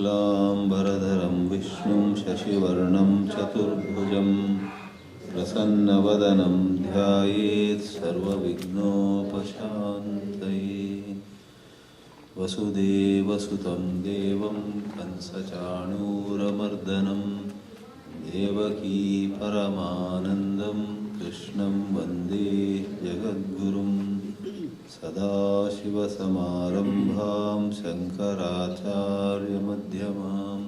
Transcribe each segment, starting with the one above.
शुक्लाम्बरधरं विष्णुं शशिवर्णं चतुर्भुजं प्रसन्नवदनं ध्यायेत् सर्वविघ्नोपशान्तये। वसुदेवसुतं देवं कंसचाणूरमर्दनं देवकी परमानन्दं कृष्णं वन्दे जगद्गुरुं। सदाशिवसमारम्भां शङ्कराचार्यमध्यमाम्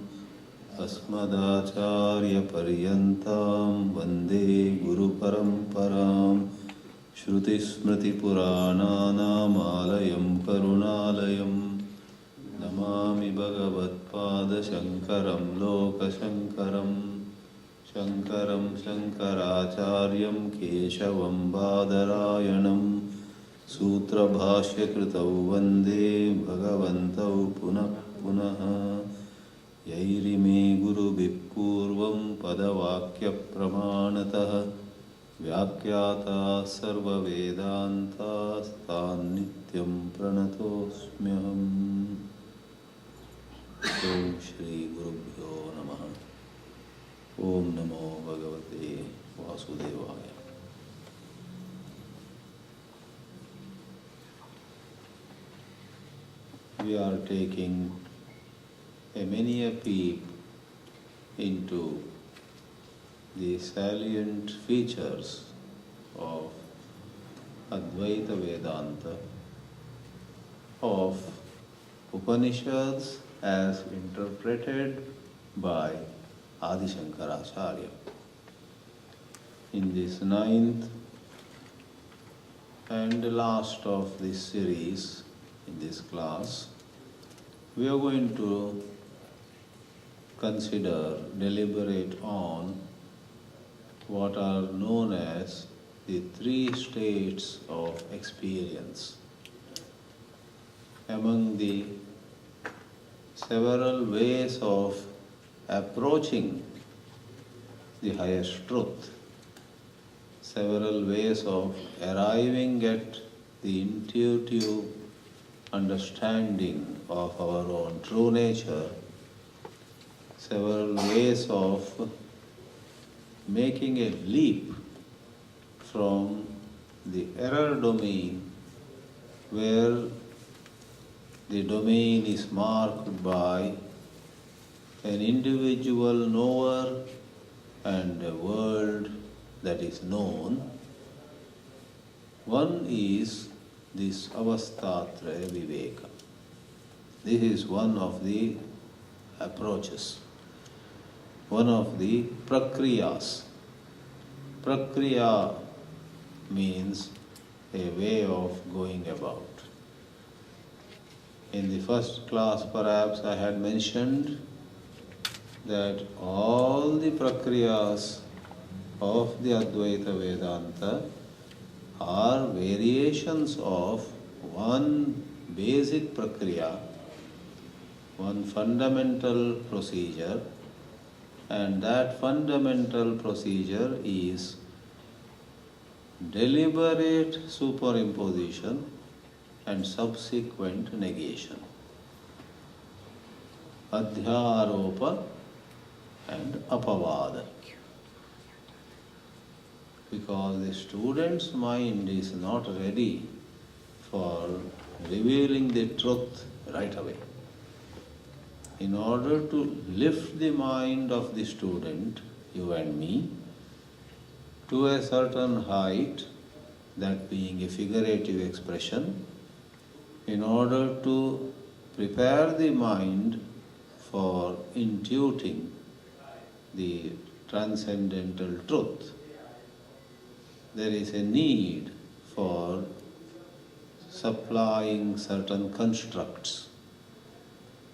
अस्मदाचार्यपर्यन्तां वन्दे गुरुपरम्परां। श्रुतिस्मृतिपुराणानामालयं करुणालयं नमामि भगवत्पादशङ्करं लोकशङ्करं। शङ्करं शङ्कराचार्यं केशवं बादरायणं सूत्रभाष्यकृतौ वन्दे भगवन्तौ पुनः पुनः। यैरिमे गुरुभिः पूर्वं पदवाक्यप्रमाणतः व्याख्याताः सर्ववेदान्तास्तान् नित्यं प्रणतोऽस्म्यहम्। ॐ श्रीगुरुभ्यो नमः। ॐ नमो भगवते वासुदेवाय। We are taking many a peep into the salient features of Advaita Vedanta, of Upanishads as interpreted by Adi Shankaracharya. In this ninth and last of this series, in this class, we are going to consider, deliberate on what are known as the three states of experience. Among the several ways of approaching the highest truth, several ways of arriving at the intuitive understanding of our own true nature, several ways of making a leap from the error domain, where the domain is marked by an individual knower and a world that is known. One is this avastatraya viveka. This is one of the approaches, one of the prakriyas. Prakriya means a way of going about. In the first class perhaps I had mentioned that all the prakriyas of the Advaita Vedanta are variations of one basic prakriya, one fundamental procedure, and that fundamental procedure is deliberate superimposition and subsequent negation. Adhyaropa and apavada. Because the student's mind is not ready for revealing the truth right away. In order to lift the mind of the student, you and me, to a certain height, that being a figurative expression, in order to prepare the mind for intuiting the transcendental truth, there is a need for supplying certain constructs.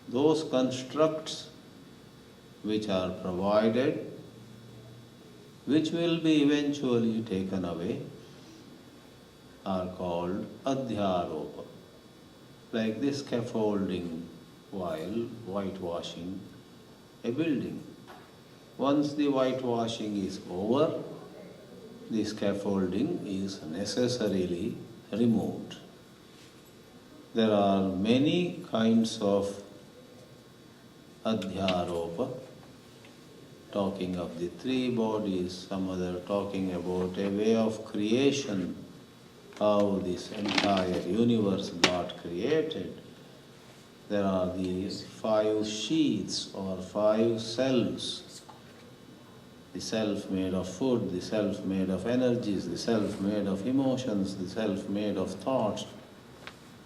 Those constructs which are provided, which will be eventually taken away, are called adhyaropa. Like this scaffolding while whitewashing a building. Once the whitewashing is over, the scaffolding is necessarily removed. There are many kinds of Adhyaropa, talking of the three bodies, some other talking about a way of creation, how this entire universe got created. There are these 5 sheaths or 5 selves. The self made of food, the self made of energies, the self made of emotions, the self made of thoughts,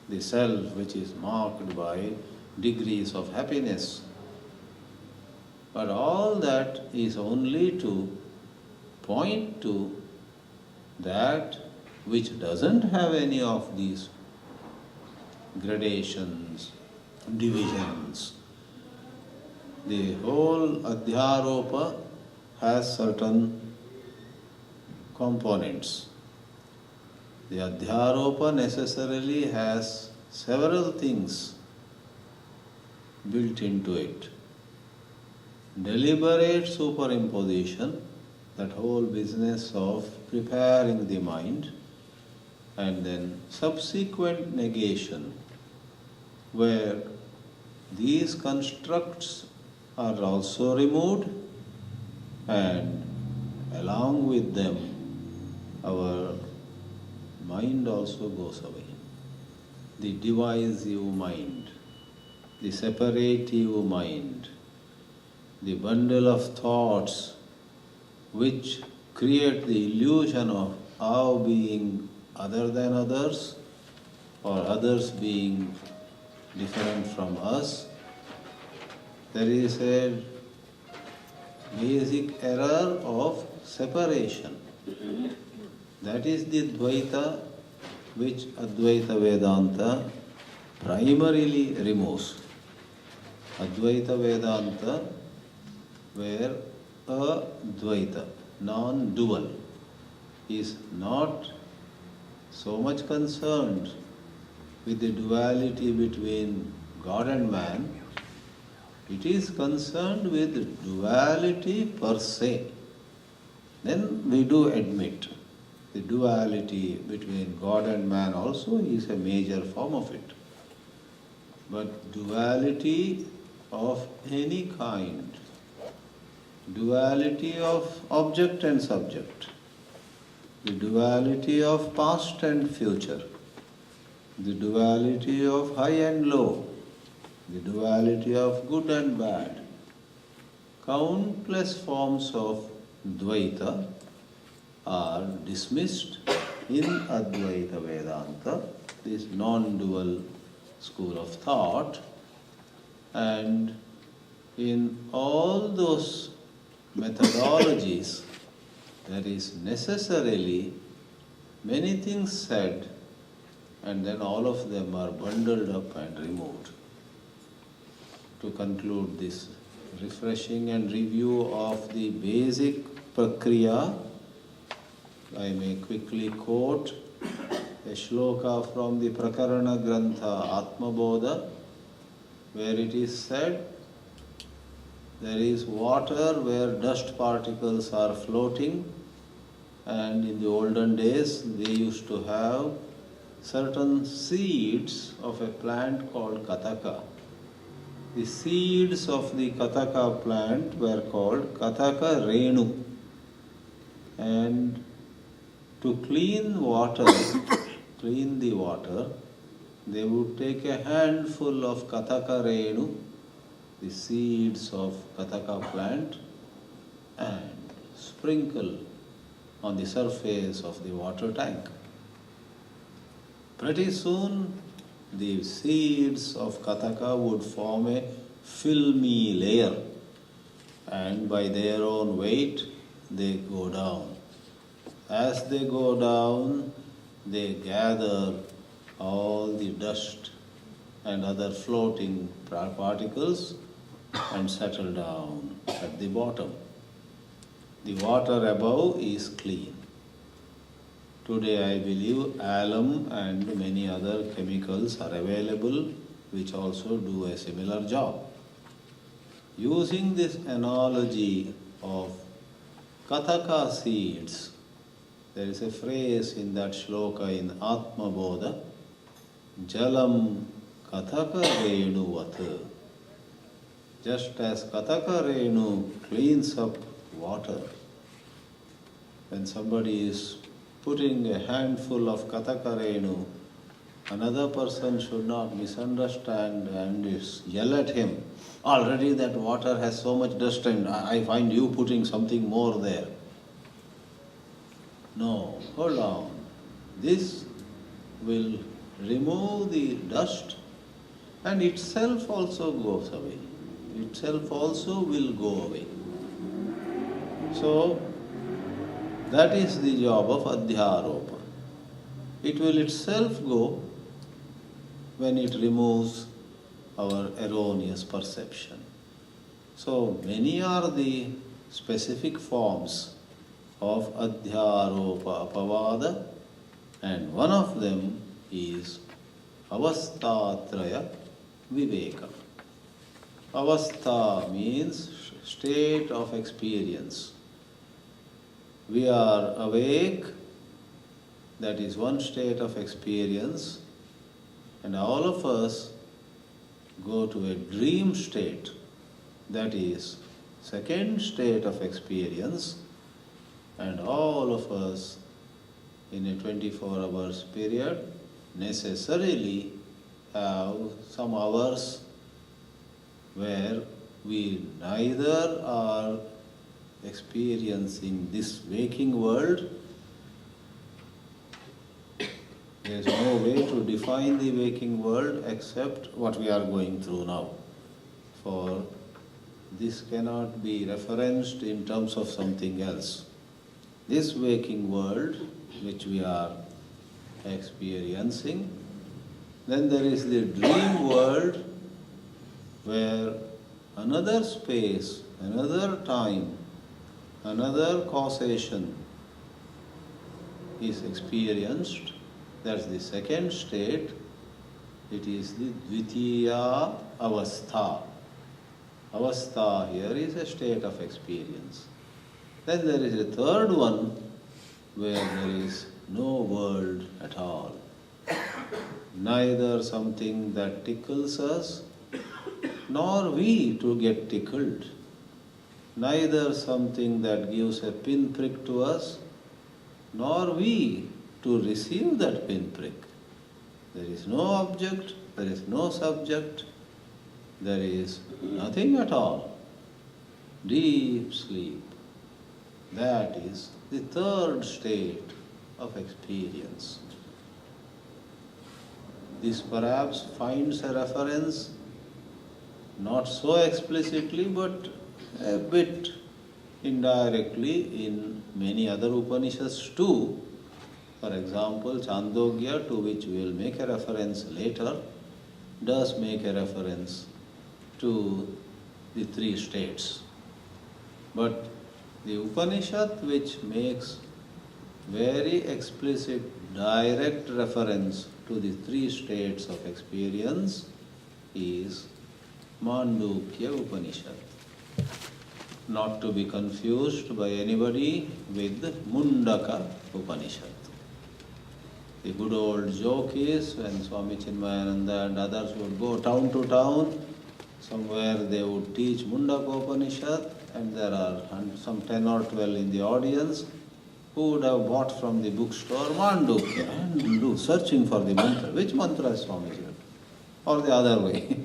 the self which is marked by degrees of happiness. But all that is only to point to that which doesn't have any of these gradations, divisions. The whole Adhyaropa has certain components. The Adhyaropa necessarily has several things built into it. Deliberate superimposition, that whole business of preparing the mind, and then subsequent negation, where these constructs are also removed and along with them our mind also goes away. The divisive mind, the separative mind, the bundle of thoughts which create the illusion of our being other than others or others being different from us. There is a basic error of separation. That is the Dvaita which Advaita Vedanta primarily removes. Advaita Vedanta, where Advaita, non-dual, is not so much concerned with the duality between God and man, it is concerned with duality per se. Then we do admit the duality between God and man also is a major form of it. But duality of any kind, duality of object and subject, the duality of past and future, the duality of high and low, the duality of good and bad, countless forms of Dvaita are dismissed in Advaita Vedanta, this non-dual school of thought, and in all those methodologies there is necessarily many things said and then all of them are bundled up and removed. To conclude this refreshing and review of the basic prakriya, I may quickly quote a shloka from the Prakarana Grantha Atmabodha, where it is said, there is water where dust particles are floating, and in the olden days they used to have certain seeds of a plant called Kataka. The seeds of the Kataka plant were called Kataka Renu. And to clean the water, they would take a handful of Kataka Renu, the seeds of Kataka plant, and sprinkle on the surface of the water tank. Pretty soon, the seeds of Kataka would form a filmy layer, and by their own weight, they go down. As they go down, they gather all the dust and other floating particles and settle down at the bottom. The water above is clean. Today I believe alum and many other chemicals are available which also do a similar job. Using this analogy of Kataka seeds, there is a phrase in that shloka in Atma Bodha, Jalam Kataka Renuvat. Just as Kataka Renu cleans up water, when somebody is putting a handful of Kataka Renu, another person should not misunderstand and yell at him. Already that water has so much dust and I find you putting something more there. No, hold on. This will remove the dust and itself also goes away. Itself also will go away. So, that is the job of Adhyaropa. It will itself go when it removes our erroneous perception. So, many are the specific forms of Adhyaropa Apavada, and one of them is Avastatraya Viveka. Avastha means state of experience. We are awake, that is one state of experience, and all of us go to a dream state, that is second state of experience, and all of us in a 24 hours period necessarily have some hours where we neither are experiencing this waking world. There is no way to define the waking world except what we are going through now. For this cannot be referenced in terms of something else. This waking world which we are experiencing, then there is the dream world where another space, another time, another causation is experienced. That's the second state. It is the Dvitiya Avastha. Avastha here is a state of experience. Then there is a third one where there is no world at all. Neither something that tickles us, nor we to get tickled. Neither something that gives a pinprick to us, nor we to receive that pinprick. There is no object, there is no subject, there is nothing at all. Deep sleep. That is the third state of experience. This perhaps finds a reference, not so explicitly, but a bit indirectly in many other Upanishads too. For example, Chandogya, to which we will make a reference later, does make a reference to the three states. But the Upanishad which makes very explicit, direct reference to the three states of experience is Mandukya Upanishad. Not to be confused by anybody with Mundaka Upanishad. The good old joke is when Swami Chidanandji and others would go town to town, somewhere they would teach Mundaka Upanishad, and there are some 10 or 12 in the audience who would have bought from the bookstore Mandukya and searching for the mantra. Which mantra is Swamiji? Or the other way.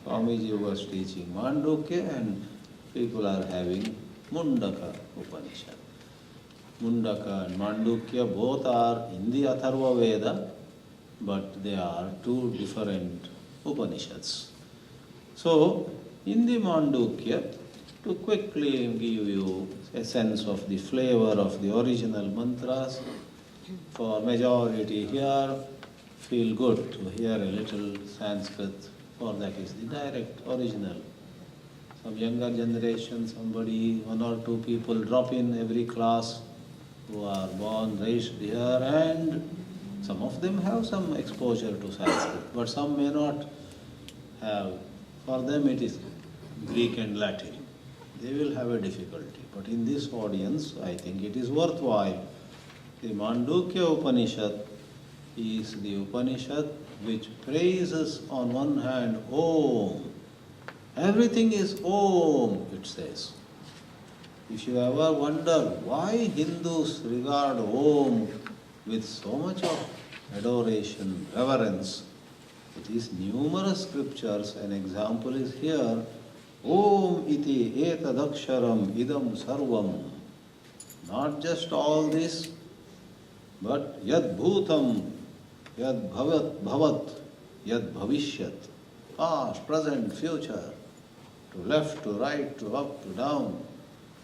Swamiji was teaching Mandukya and people are having Mundaka Upanishad. Mundaka and Mandukya both are in the Atharva Veda, but they are two different Upanishads. So, in the Mandukya, to quickly give you a sense of the flavor of the original mantras, for majority here, feel good to hear a little Sanskrit, for that is the direct original. Some younger generation, somebody, one or two people drop in every class who are born, raised here, and some of them have some exposure to Sanskrit, but some may not have. For them it is Greek and Latin. They will have a difficulty. But in this audience, I think it is worthwhile. The Mandukya Upanishad is the Upanishad which praises on one hand Om, Everything is Om, it says. If you ever wonder why Hindus regard Om with so much of adoration, reverence, it is numerous scriptures. An example is here. Om iti etadaksharam idam sarvam. Not just all this, but yad bhutam, yad bhavat, yad bhavishyat. Past, present, future, to left, to right, to up, to down.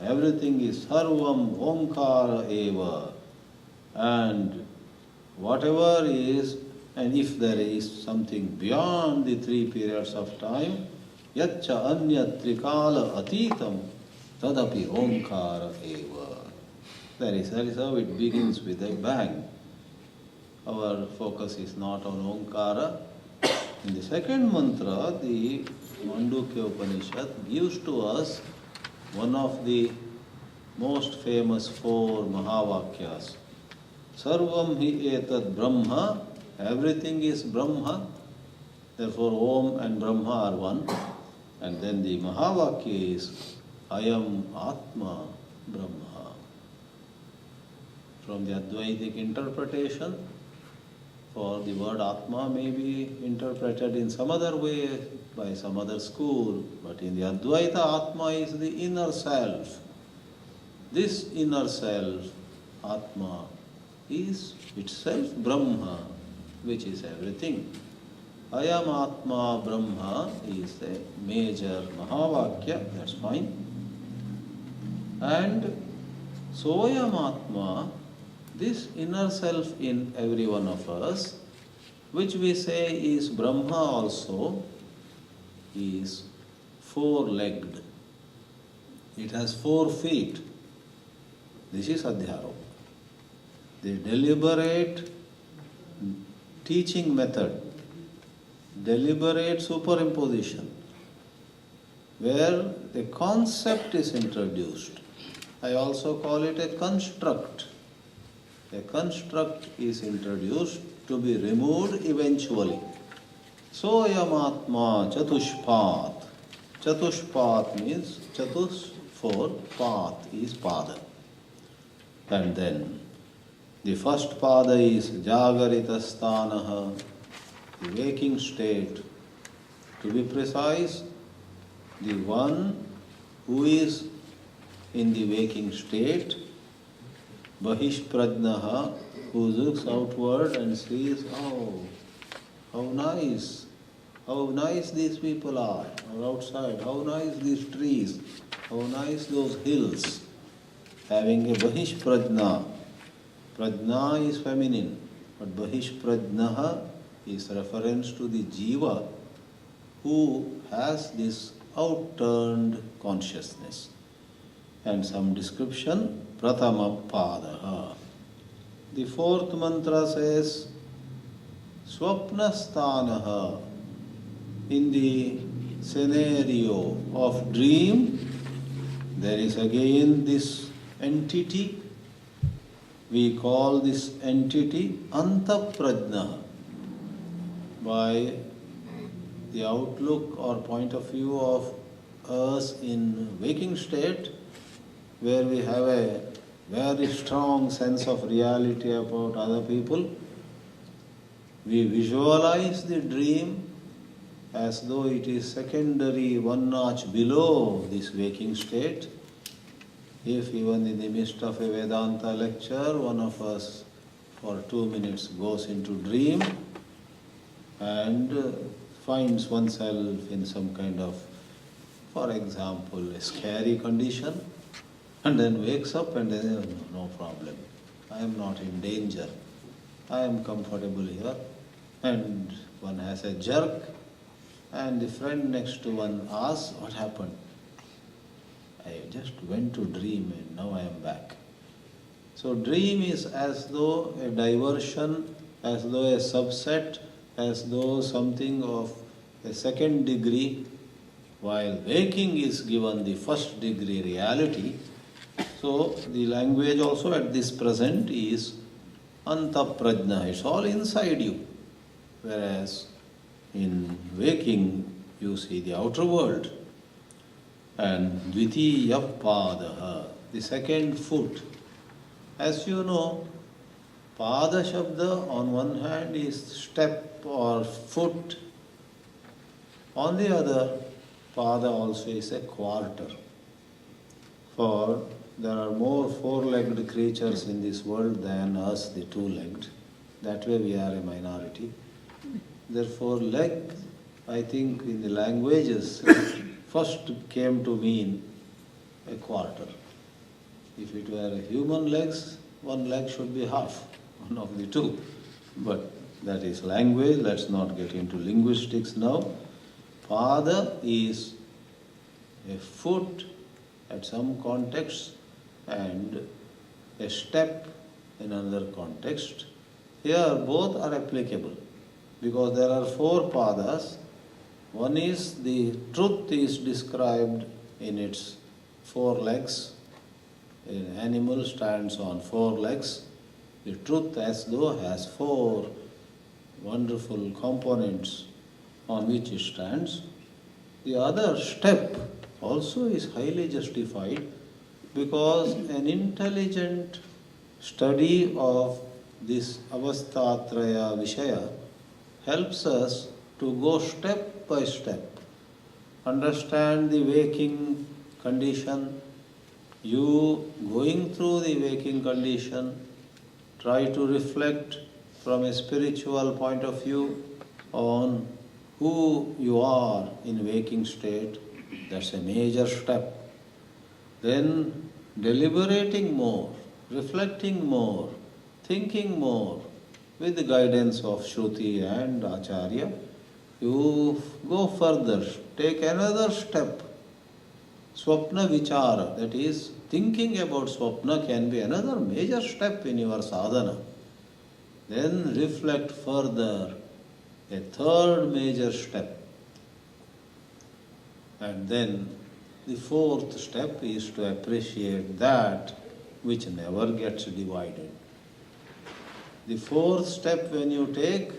Everything is sarvam omkara eva. And whatever is, and if there is something beyond the three periods of time, yaccha anyat trikala atitam tadapi omkara eva. That is how it begins with a bang. Our focus is not on omkara. In the second mantra, the Mandukya Upanishad gives to us one of the most famous four Mahavakyas. Sarvam hi etad Brahma, everything is Brahma, therefore Om and Brahma are one. And then the Mahavakya is Ayam Atma Brahma. From the Advaitic interpretation, for the word Atma may be interpreted in some other way by some other school, but in the Advaita, Atma is the inner self. This inner self, Atma, is itself Brahma, which is everything. Ayam Atma Brahma is a major Mahavakya, that's fine. And Soyam Atma, this inner self in every one of us, which we say is Brahma also, is four-legged. It has 4 feet. This is Adhyaropa. The deliberate teaching method, deliberate superimposition, where the concept is introduced. I also call it a construct. A construct is introduced to be removed eventually. Soyam Atma Chatushpat. Chatushpat means Chatus 4, Pat is Pada. And then the first Pada is Jagarita Sthanaha, the waking state. To be precise, the one who is in the waking state, Bahishprajnaha, who looks outward and sees, oh, how nice these people are outside, how nice these trees, how nice those hills. Having a Bahishprajna. Prajna is feminine, but Bahishprajnaha is reference to the Jiva who has this outturned consciousness. And some description, Pratama Padaha. The fourth mantra says, Swapnasthanaha. In the scenario of dream, there is again this entity. We call this entity Antaprajna. By the outlook or point of view of us in waking state, where we have a very strong sense of reality about other people, we visualize the dream as though it is secondary, one notch below this waking state. If even in the midst of a Vedanta lecture, one of us for 2 minutes goes into dream and finds oneself in some kind of, for example, a scary condition, and then wakes up and then, no problem, I am not in danger, I am comfortable here, and one has a jerk, and the friend next to one asks, what happened? I just went to dream and now I am back. So dream is as though a diversion, as though a subset, as though something of a second degree, while waking is given the first degree reality. So the language also at this present is Antaprajna, it's all inside you. Whereas in waking you see the outer world. and dvitiya padaha, the second foot. As you know, pada shabda on one hand is step or foot, on the other, pada also is a quarter. For there are more four-legged creatures in this world than us, the two-legged. That way we are a minority. Therefore, leg, I think in the languages, first came to mean a quarter. If it were human legs, one leg should be half, one of the two. But that is language, let's not get into linguistics now. Pada is a foot at some context and a step in another context. Here both are applicable because there are four padas. One is the truth is described in its four legs. An animal stands on four legs. The truth as though has four wonderful components on which it stands. The other step also is highly justified because an intelligent study of this avastatraya vishaya helps us to go step by step, understand the waking condition. You going through the waking condition, try to reflect from a spiritual point of view on who you are in waking state. That's a major step. Then deliberating more, reflecting more, thinking more, with the guidance of Shruti and Acharya, you go further, take another step. Swapna vichara, that is, thinking about swapna can be another major step in your sadhana. Then reflect further, a third major step. And then the fourth step is to appreciate that which never gets divided. The fourth step when you take,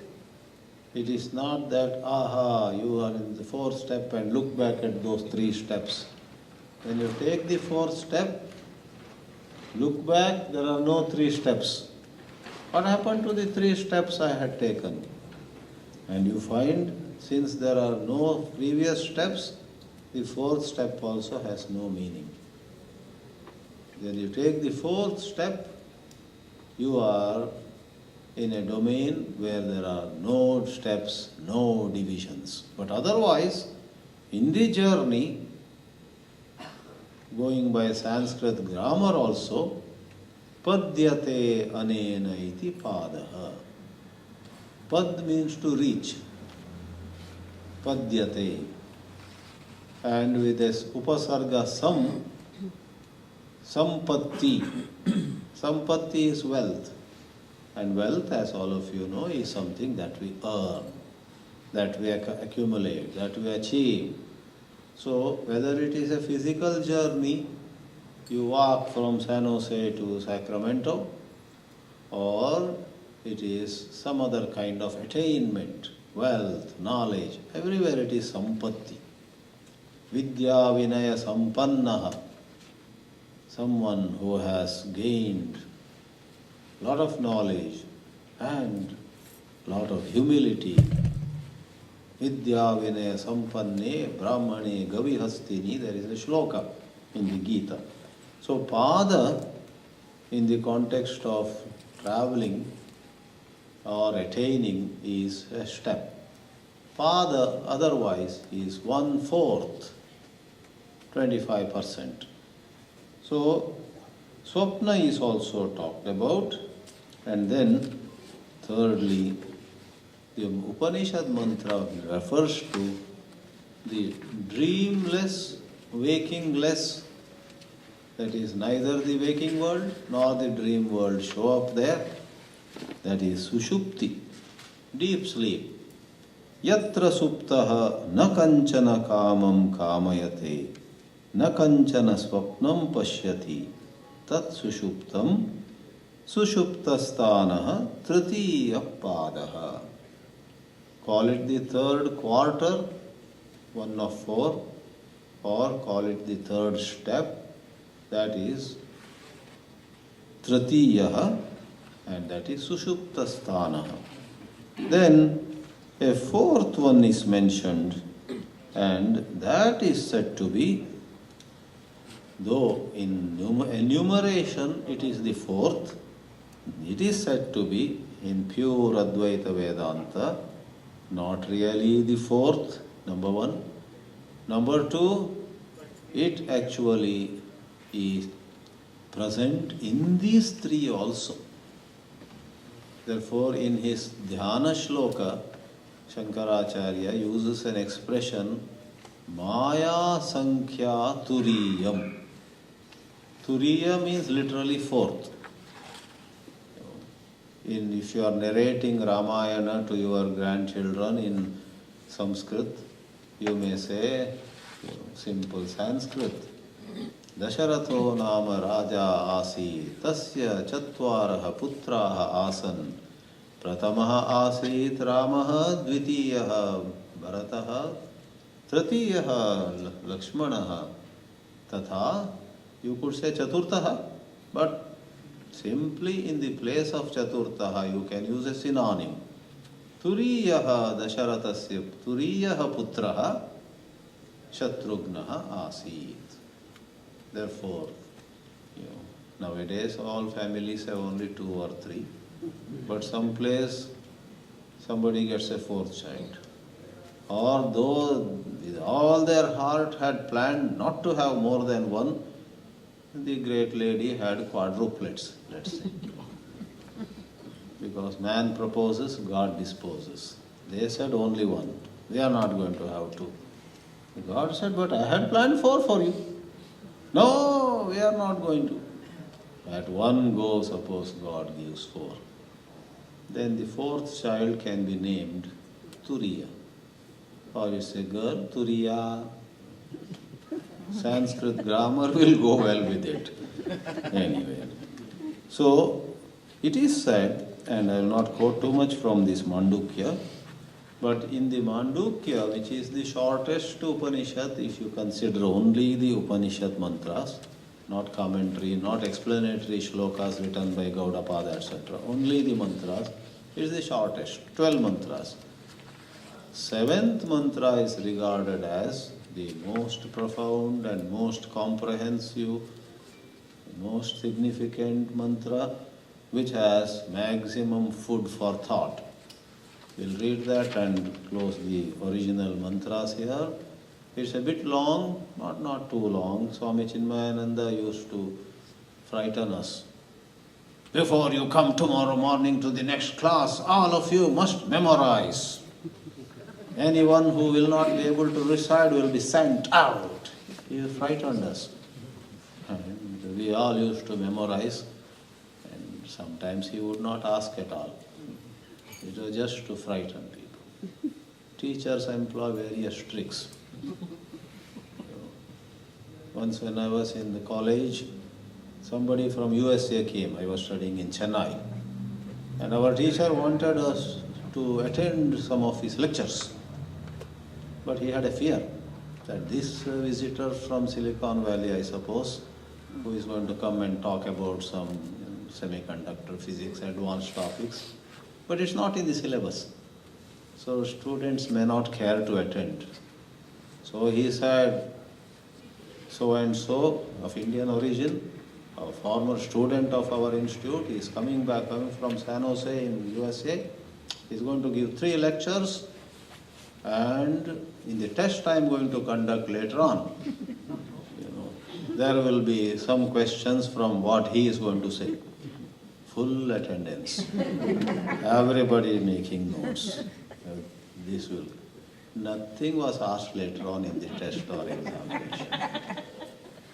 it is not that, aha, you are in the fourth step and look back at those three steps. When you take the fourth step, look back, there are no three steps. What happened to the three steps I had taken? And you find, since there are no previous steps, the fourth step also has no meaning. When you take the fourth step, you are in a domain where there are no steps, no divisions. But otherwise, in the journey, going by Sanskrit grammar also, padyate anena iti padaha. Pad means to reach. Padyate. And with this upasarga sampatti. Sampatti is wealth. And wealth, as all of you know, is something that we earn, that we accumulate, that we achieve. So, whether it is a physical journey, you walk from San Jose to Sacramento, or it is some other kind of attainment, wealth, knowledge, everywhere it is sampatti. Vidya vinaya sampannaha, someone who has gained lot of knowledge and lot of humility. Vidya vinaya sampanne brahmane gavihastini, there is a shloka in the Gita. So pada, in the context of traveling or attaining, is a step. Pada otherwise is 1/4, 25%. So swapna is also talked about. And then, thirdly, the Upanishad mantra refers to the dreamless, wakingless, that is neither the waking world nor the dream world show up there. That is sushupti, deep sleep. Yatra suptaha na kanchana kamam kamayate, na kanchana swapnam pashyati, tat sushuptam sushuptastanaha tritiya padaha. Call it the third quarter, 1/4. or call it the third step, that is Tritiyaha, and that is Sushuptasthanaha. Then a fourth one is mentioned, and that is said to be, though in enumeration it is the fourth, it is said to be in pure Advaita Vedanta not really the fourth, number one. Number two, it actually is present in these three also. Therefore, in his Dhyana Shloka, Shankaracharya uses an expression, Maya Sankhya Turiyam. Turiya means literally fourth. If you are narrating Ramayana to your grandchildren in Sanskrit, you may say, simple Sanskrit, Dasharatho nama raja asi, tasya chatvaraha putraha asan, pratamaha asit ramaha dvitiyaha bharataha, tritiyaha lakshmanaha, tatha, you could say chaturtaha, but simply in the place of chaturtaha you can use a synonym. Turiyaha Dasharatasya Turiyaha Putraha Shatrugnaha Asit. Therefore, nowadays all families have only 2 or 3, but some place somebody gets a 4th child. Or though with all their heart had planned not to have more than one, the great lady had quadruplets, let's say. Because man proposes, God disposes. They said only one. We are not going to have 2. God said, but I had planned 4 for you. No, we are not going to. At one go, suppose God gives 4. Then the 4th child can be named Turiya. Or it's a girl, Turiya. Sanskrit grammar will go well with it. Anyway. So, it is said, and I will not quote too much from this Mandukya, but in the Mandukya, which is the shortest Upanishad, if you consider only the Upanishad mantras, not commentary, not explanatory shlokas written by Gaudapada, etc., only the mantras, is the shortest, 12 mantras. 7th mantra is regarded as the most profound and most comprehensive, most significant mantra, which has maximum food for thought. We'll read that and close the original mantras here. It's a bit long, not too long. Swami Chidanandji used to frighten us. Before you come tomorrow morning to the next class, all of you must memorize. Anyone who will not be able to recite will be sent out. He frightened us. And we all used to memorize, and sometimes he would not ask at all. It was just to frighten people. Teachers employ various tricks. Once when I was in the college, somebody from USA came. I was studying in Chennai. And our teacher wanted us to attend some of his lectures. But he had a fear that this visitor from Silicon Valley, I suppose, who is going to come and talk about some semiconductor physics, advanced topics, but it's not in the syllabus. So students may not care to attend. So he said, so-and-so of Indian origin, a former student of our institute, he is coming from San Jose in USA. He is going to give 3 lectures, and in the test I am going to conduct later on. There will be some questions from what he is going to say. Full attendance. Everybody making notes. Nothing was asked later on in the test or examination.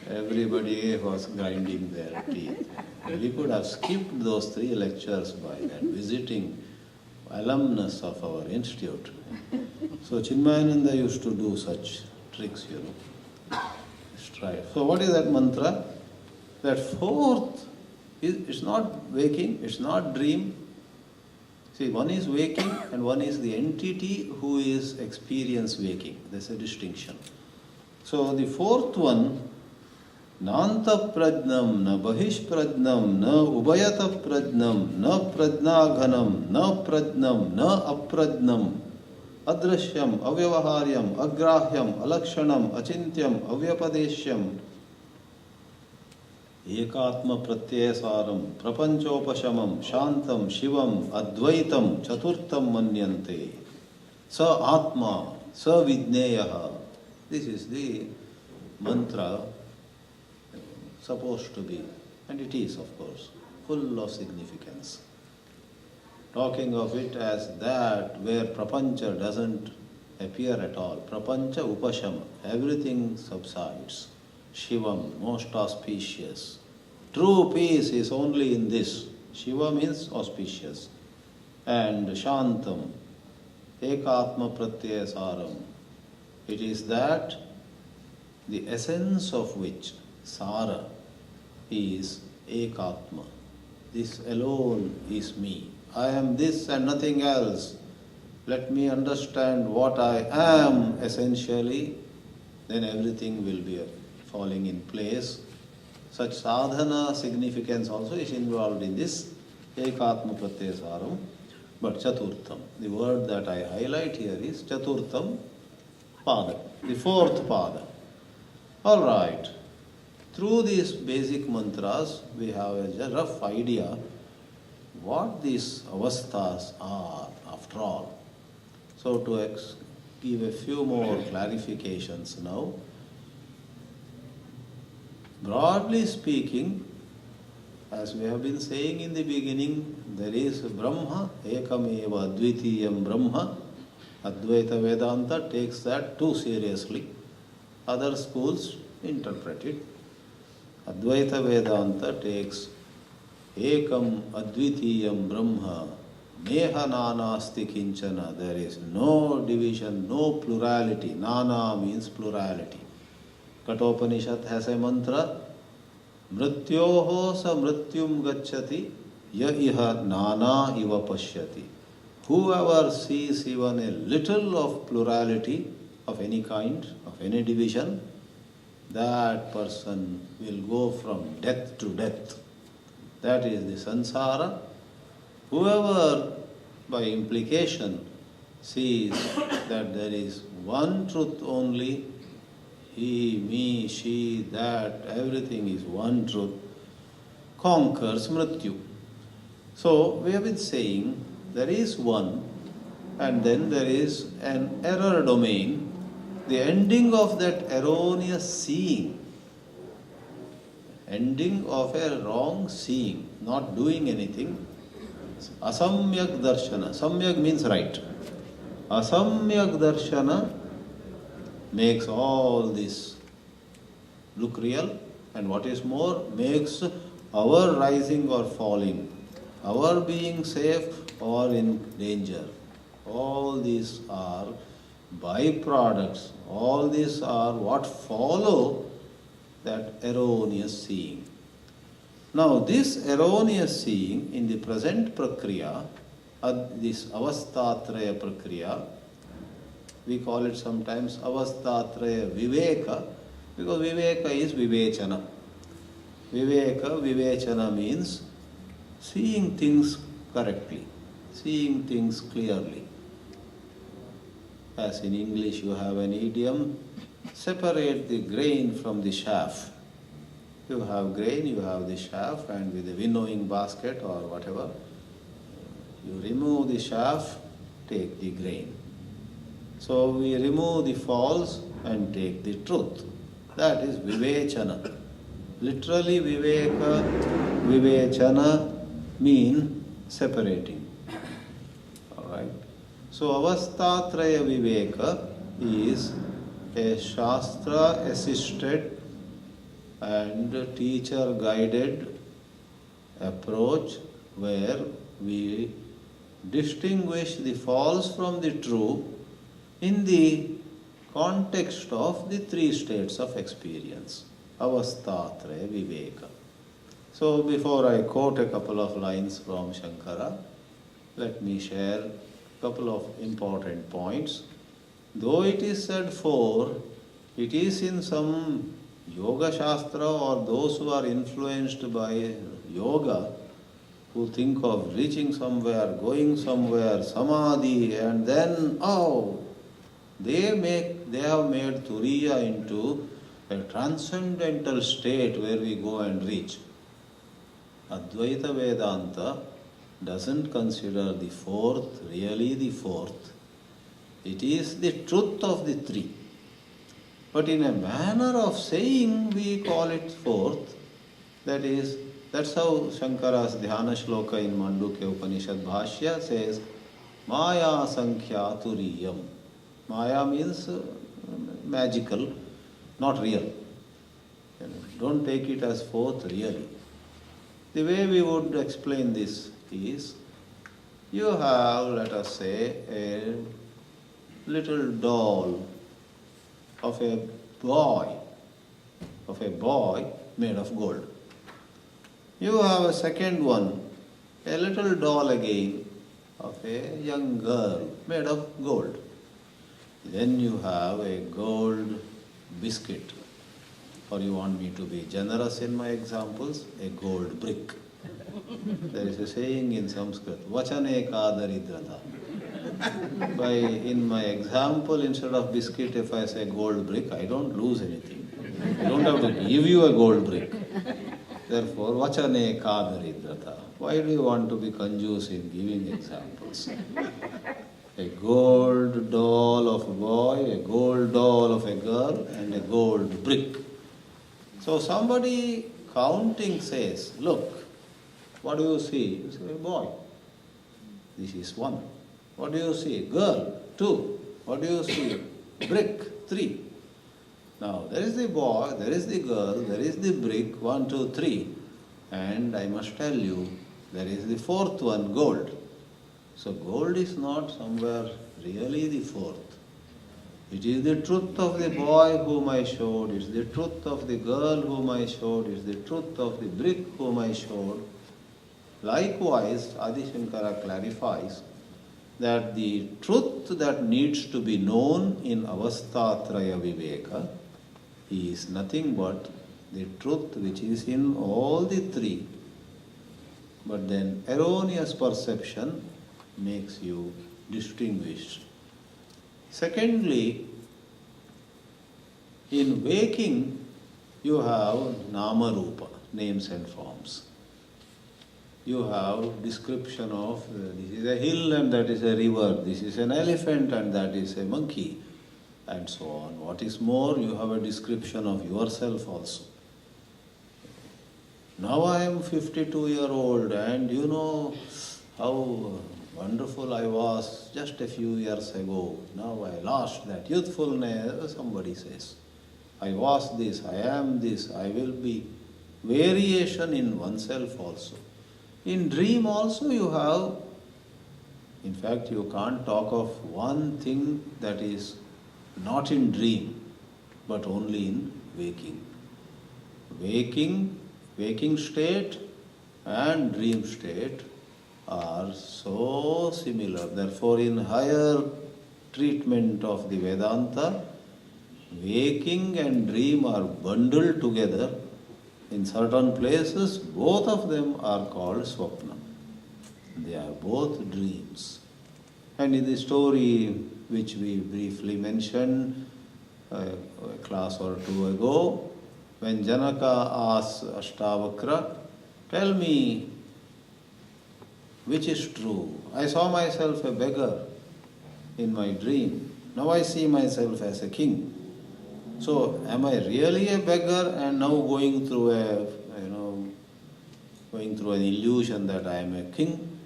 Everybody was grinding their teeth. We could have skipped those 3 lectures by that, visiting alumnus of our institute. So Chinmayananda used to do such tricks, Strive. So what is that mantra? That 4th, it's not waking, it's not dream. See, one is waking and one is the entity who is experience waking. There's a distinction. So the fourth one, Nanta prajnam, na bahish prajnam, na ubayata prajnam, na prajnaghanam, na prajnam, na aprajnam, adrishyam, avyavaharyam, agrahyam, alakshanam, achintyam, avyapadeshyam, ekatma pratyasaram, prapanchopashamam, shantam, shivam, advaitam, chaturtam manyante, sa atma, sa vidneyaha. This is the mantra supposed to be, and it is, of course, full of significance. Talking of it as that where prapancha doesn't appear at all. Prapancha upashama, everything subsides. Shivam, most auspicious. True peace is only in this. Shiva means auspicious. And Shantam, Ekatma Pratyasaram. It is that the essence of which, Sara, is Ekatma. This alone is me. I am this and nothing else. Let me understand what I am essentially, then everything will be falling in place. Such sadhana significance also is involved in this Ekatma Pratyasaram. But Chaturtham, the word that I highlight here is Chaturtham Pada, the fourth Pada. All right. Through these basic mantras, we have a rough idea what these avasthas are after all. So to give a few more clarifications now, broadly speaking, as we have been saying in the beginning, there is Brahma, Ekameva Advitiyam Brahma. Advaita Vedanta takes that too seriously. Other schools interpret it. Advaita Vedanta takes Ekam Advitiyam Brahma, Neha Nanasti Kinchana. There is no division, no plurality. Nana means plurality. Kathopanishad has a mantra, Mrityoho sa mrityum gacchati, ya iha nana iva pashyati. Whoever sees even a little of plurality of any kind, of any division, that person will go from death to death. That is the sansara. Whoever, by implication, sees that there is one truth only, he, me, she, that, everything is one truth, conquers mrityu. So, we have been saying there is one, and then there is an error domain, the ending of that erroneous seeing, ending of a wrong seeing, not doing anything. Asamyak darshana. Samyak means right. Asamyak darshana makes all this look real, and what is more, makes our rising or falling, our being safe or in danger. All these are byproducts. All these are what follow that erroneous seeing. Now, this erroneous seeing in the present prakriya, this avasthatraya prakriya, we call it sometimes avasthatraya viveka, because viveka is vivechana. Viveka, vivechana means seeing things correctly, seeing things clearly. As in English you have an idiom, separate the grain from the chaff. You have grain, you have the chaff, and with a winnowing basket or whatever, you remove the chaff, take the grain. So we remove the false and take the truth. That is vivechana. Literally viveka, vivechana mean separating. Alright. So avasthatraya viveka is a shastra assisted and teacher guided approach where we distinguish the false from the true in the context of the three states of experience. Avasthatraya viveka. So before I quote a couple of lines from Sankara, let me share a couple of important points. Though it is said 4, It is in some yoga shastra or those who are influenced by yoga who think of reaching somewhere, going somewhere, samadhi, and then, they have made turiya into a transcendental state where we go and reach. Advaita Vedanta doesn't consider the fourth really the fourth. It is the truth of the three. But in a manner of saying, we call it fourth. That's how Shankara's Dhyana Shloka in Mandukya Upanishad Bhashya says, Maya Sankhya Turiyam. Maya means magical, not real. Don't take it as fourth really. The way we would explain this is, you have, let us say, a little doll of a boy made of gold. You have a second one, a little doll again of a young girl made of gold. Then you have a gold biscuit, or you want me to be generous in my examples, a gold brick. There is a saying in Sanskrit, Vachane ka daridrata. In my example, instead of biscuit, if I say gold brick, I don't lose anything. I don't have to give you a gold brick. Therefore, Vachane ka daridrata. Why do you want to be conjuice in giving examples? A gold doll of a boy, a gold doll of a girl, and a gold brick. So somebody counting says, look, what do you see? You say, boy. This is one. What do you see? Girl, two. What do you see? Brick, three. Now, there is the boy, there is the girl, there is the brick, 1, 2, 3. And I must tell you, there is the fourth one, gold. So gold is not somewhere really the fourth. It is the truth of the boy whom I showed, it is the truth of the girl whom I showed, it is the truth of the brick whom I showed. Likewise, Adi Shankara clarifies that the truth that needs to be known in Avastatraya Viveka is nothing but the truth which is in all the three. But then erroneous perception makes you distinguished. Secondly, in waking, you have nama rupa, names and forms. You have description of this is a hill and that is a river, this is an elephant and that is a monkey, and so on. What is more, you have a description of yourself also. Now I am 52-year-old and you know how wonderful I was just a few years ago. Now I lost that youthfulness, somebody says. I was this, I am this, I will be. Variation in oneself also. In dream also you have, in fact you can't talk of one thing that is not in dream, but only in waking. Waking state and dream state are so similar. Therefore, in higher treatment of the Vedanta, waking and dream are bundled together. In certain places, both of them are called swapna. They are both dreams. And in the story which we briefly mentioned a class or two ago, when Janaka asks Ashtavakra, tell me which is true. I saw myself a beggar in my dream. Now I see myself as a king. So am I really a beggar and now going through an illusion that I am a king?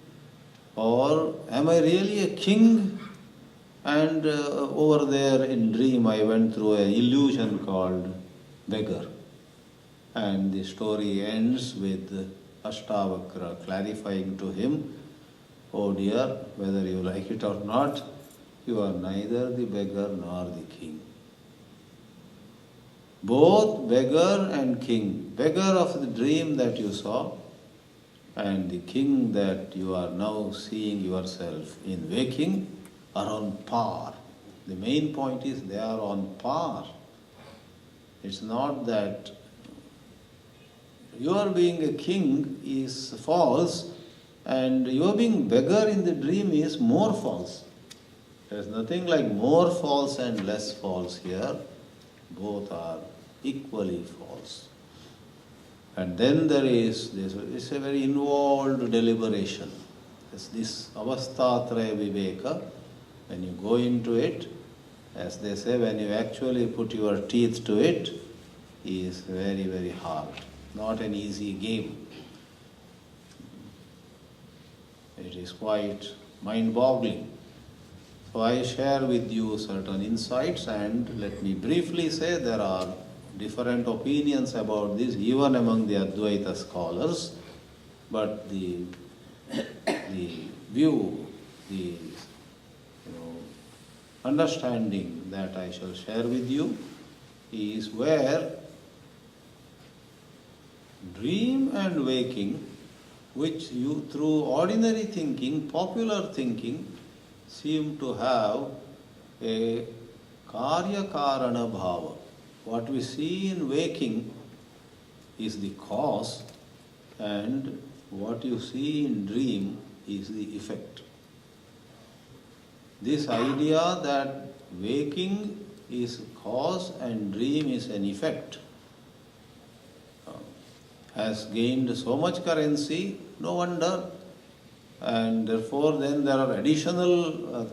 Or am I really a king and over there in dream I went through an illusion called beggar? And the story ends with Ashtavakra clarifying to him, oh dear, whether you like it or not, you are neither the beggar nor the king. Both beggar and king, beggar of the dream that you saw and the king that you are now seeing yourself in waking are on par. The main point is they are on par. It's not that your being a king is false and your being beggar in the dream is more false. There's nothing like more false and less false here. Both are equally false. And then there is this, it's a very involved deliberation. It's this avastatraya viveka. When you go into it, as they say, when you actually put your teeth to it, is very, very hard. Not an easy game. It is quite mind-boggling. So I share with you certain insights, and let me briefly say there are different opinions about this, even among the Advaita scholars, but the view, the understanding that I shall share with you is where dream and waking, which you through ordinary thinking, popular thinking, seem to have a karya karana bhava. What we see in waking is the cause, and what you see in dream is the effect. This idea that waking is cause and dream is an effect has gained so much currency, no wonder. And therefore then there are additional,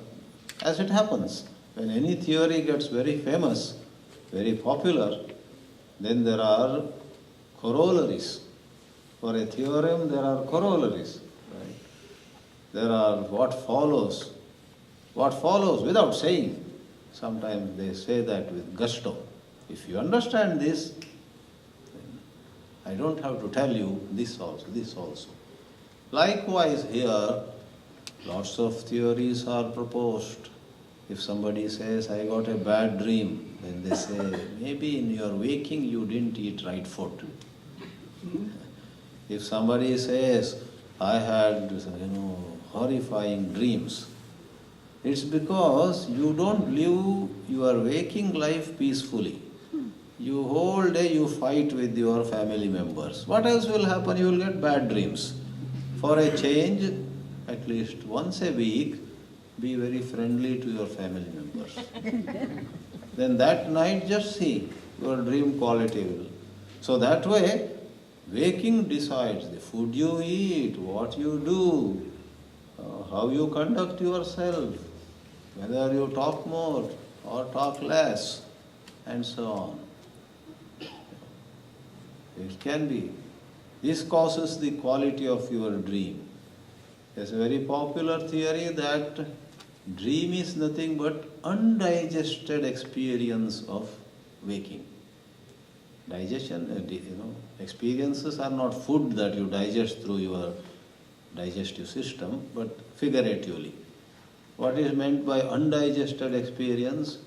as it happens, when any theory gets very famous, very popular, then there are corollaries. For a theorem there are corollaries. Right? There are what follows without saying. Sometimes they say that with gusto. If you understand this, then I don't have to tell you this also. Likewise here, lots of theories are proposed. If somebody says, I got a bad dream, then they say, maybe in your waking you didn't eat right food. If somebody says, I had horrifying dreams, it's because you don't live your waking life peacefully. You whole day you fight with your family members. What else will happen? You will get bad dreams. For a change, at least once a week, be very friendly to your family members. Then that night just see your dream quality will. So that way, waking decides the food you eat, what you do, how you conduct yourself, whether you talk more or talk less, and so on. It can be. This causes the quality of your dream. There's a very popular theory that dream is nothing but undigested experience of waking. Digestion, experiences are not food that you digest through your digestive system, but figuratively. What is meant by undigested experience?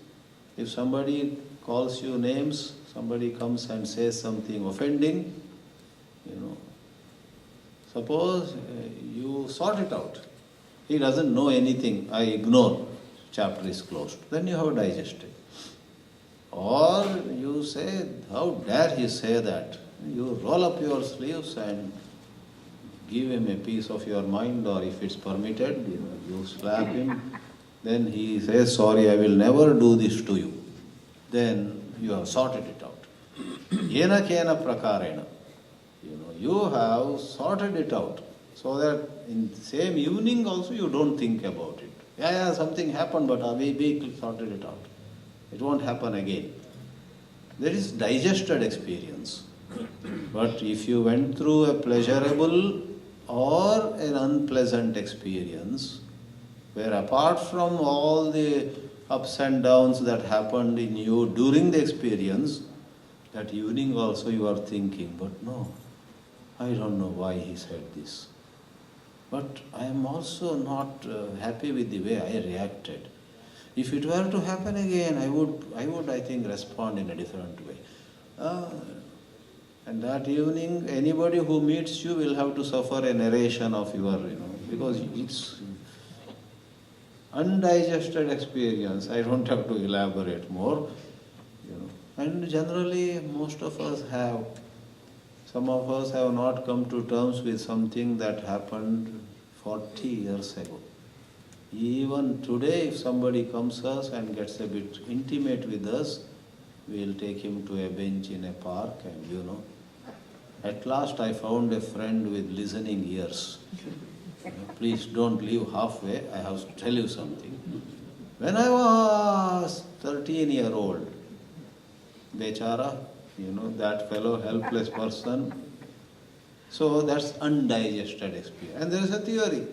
If somebody calls you names, somebody comes and says something offending, suppose you sort it out. He doesn't know anything, I ignore, chapter is closed. Then you have digested. Or you say, how dare he say that? You roll up your sleeves and give him a piece of your mind, or if it's permitted, you slap him. Then he says, sorry, I will never do this to you. Then you have sorted it out. Yena kena prakarena. You have sorted it out. So that in the same evening also you don't think about it. Yeah, something happened, but we sorted it out. It won't happen again. There is digested experience. But if you went through a pleasurable or an unpleasant experience, where apart from all the ups and downs that happened in you during the experience, that evening also you are thinking, but no, I don't know why he said this. But I am also not happy with the way I reacted. If it were to happen again, I would, I think, respond in a different way. And that evening, anybody who meets you will have to suffer a narration of your, because it's undigested experience. I don't have to elaborate more, And generally, most of us have. Some of us have not come to terms with something that happened 40 years ago. Even today, if somebody comes us and gets a bit intimate with us, we'll take him to a bench in a park and at last I found a friend with listening ears. Please don't leave halfway, I have to tell you something. When I was 13-year-old, Bechara, that fellow, helpless person. So that's undigested experience. And there is a theory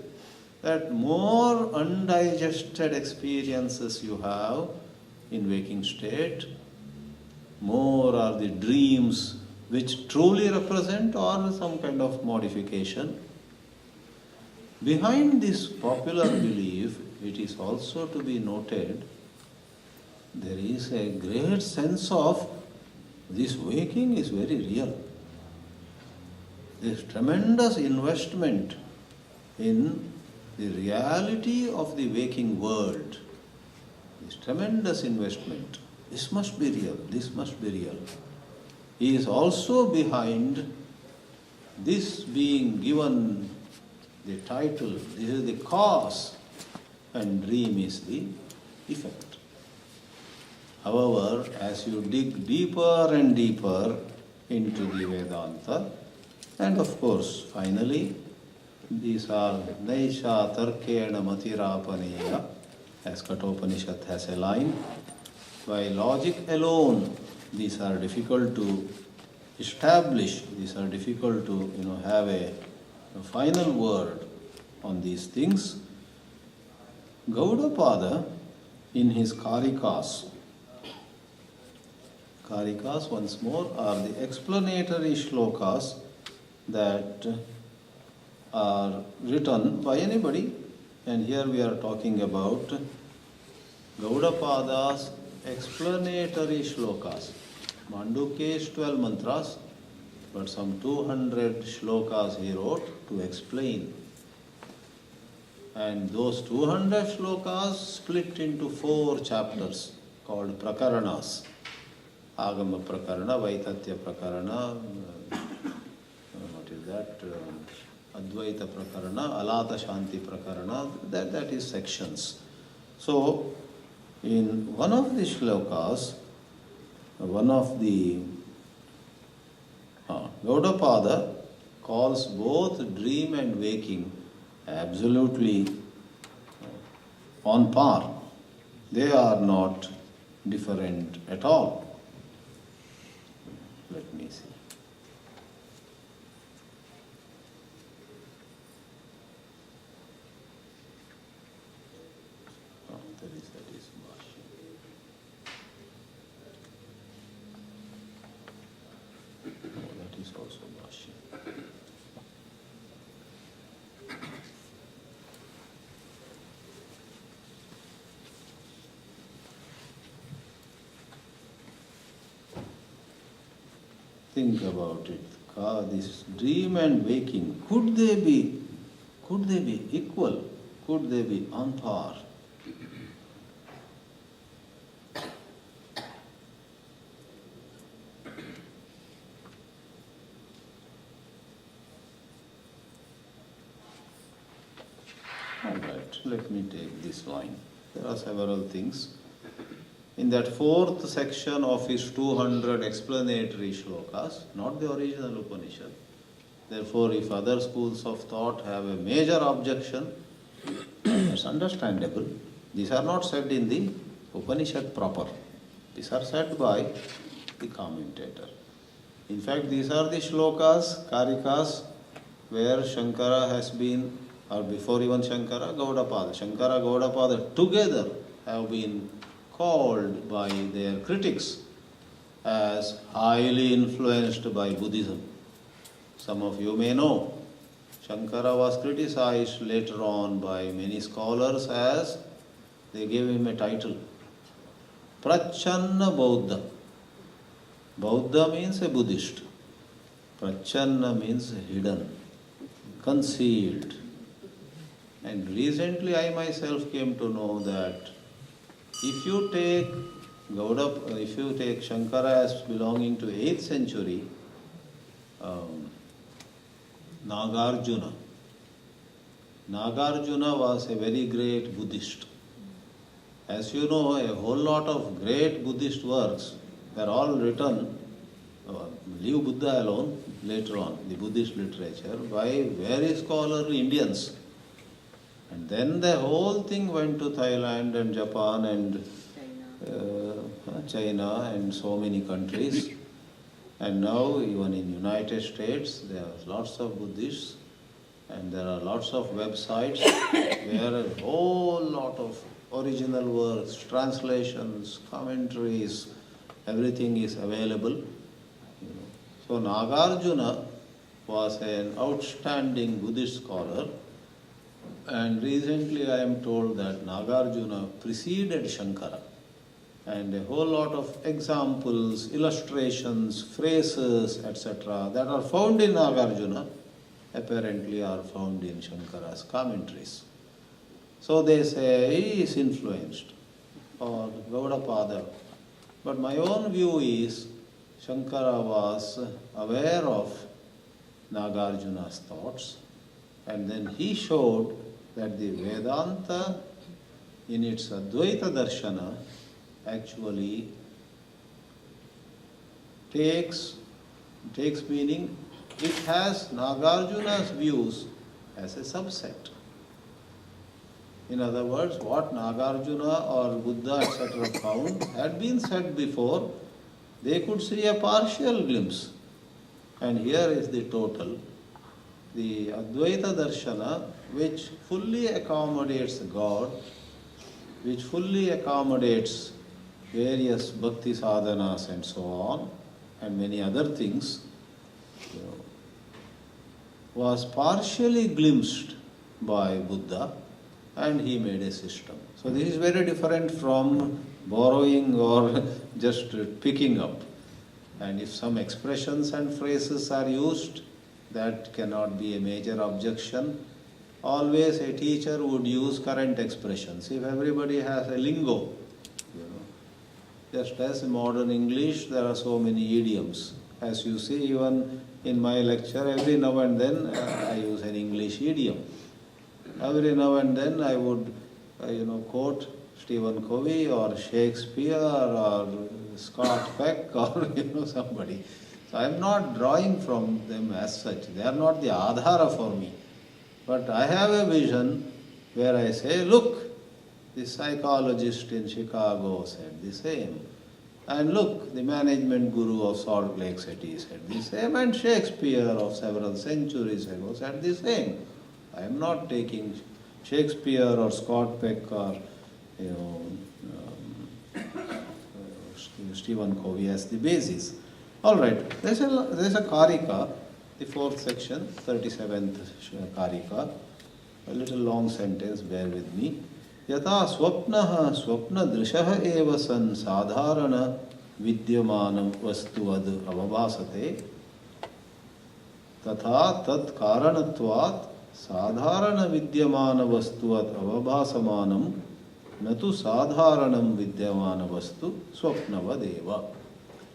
that more undigested experiences you have in waking state, more are the dreams which truly represent or some kind of modification. Behind this popular belief, it is also to be noted, there is a great sense of this waking is very real. This tremendous investment in the reality of the waking world. This tremendous investment. This must be real, this must be real. He is also behind this being given the title, this is the cause, and dream is the effect. However, as you dig deeper and deeper into the Vedanta, and of course, finally, these are Naisha Tarkena Matirapaneya, as Kathopanishad has a line. By logic alone, these are difficult to establish, these are difficult to have a final word on these things. Gaudapada, in his Karikas once more are the explanatory shlokas that are written by anybody, and here we are talking about Gaudapada's explanatory shlokas. Mandukya is 12 mantras, but some 200 shlokas he wrote to explain. And those 200 shlokas split into 4 chapters called prakaranas. Agama prakarana, Vaitatya prakarana, what is that? Advaita prakarana, Alata Shanti prakarana, that is sections. So, in one of the shlokas, one of the Gaudapada calls both dream and waking absolutely on par. They are not different at all. Let me see. That is Bhashya. That is also Bhashya. Think about it. This dream and waking, could they be equal? Could they be on par? All right, let me take this line. There are several things. In that 4th section of his 200 explanatory shlokas, not the original Upanishad. Therefore, if other schools of thought have a major objection, that's understandable. These are not said in the Upanishad proper. These are said by the commentator. In fact, these are the shlokas, karikas, where Sankara has been, or before even Sankara, Gaudapada. Sankara, Gaudapada together have been called by their critics as highly influenced by Buddhism. Some of you may know, Sankara was criticized later on by many scholars as they gave him a title, Prachanna Bauddha. Bauddha means a Buddhist. Prachanna means hidden, concealed. And recently I myself came to know that if you take Gauda, if you take Sankara as belonging to 8th century, Nagarjuna. Nagarjuna was a very great Buddhist. As you know, a whole lot of great Buddhist works were all written, leave Buddha alone, later on, the Buddhist literature, by very scholarly Indians. And then the whole thing went to Thailand and Japan and China and so many countries. And now even in United States there are lots of Buddhists and there are lots of websites where a whole lot of original works, translations, commentaries, everything is available. So Nagarjuna was an outstanding Buddhist scholar, and recently I am told that Nagarjuna preceded Sankara. And a whole lot of examples, illustrations, phrases, etc. that are found in Nagarjuna apparently are found in Shankara's commentaries. So they say he is influenced, or Gaudapada. But my own view is Shankara was aware of Nagarjuna's thoughts, and then he showed that the Vedanta in its Advaita Darshana actually takes meaning, it has Nagarjuna's views as a subset. In other words, what Nagarjuna or Buddha etc. found had been said before, they could see a partial glimpse. And here is the total. The Advaita Darshana, which fully accommodates God, which fully accommodates various bhakti sadhanas and so on, and many other things, was partially glimpsed by Buddha, and he made a system. So this is very different from borrowing or just picking up. And if some expressions and phrases are used, that cannot be a major objection. Always a teacher would use current expressions. If everybody has a lingo, just as in modern English, there are so many idioms. As you see, even in my lecture, every now and then I use an English idiom. Every now and then I would, quote Stephen Covey or Shakespeare or Scott Peck or somebody. So I am not drawing from them as such. They are not the adhara for me. But I have a vision where I say, look, the psychologist in Chicago said the same. And look, the management guru of Salt Lake City said the same. And Shakespeare of several centuries ago said the same. I am not taking Shakespeare or Scott Peck or Stephen Covey as the basis. All right, there's a karika, the fourth section, 37th karika, a little long sentence, bear with me. Yata swapnaha swapnadrishaha eva san sadharana vidyamanam vastuvad avabhasate tatha tat karanatvat sadharana vidyamana vastuvat avabhasamanam natu sadharanam vidyamana vastu swapnavadeva.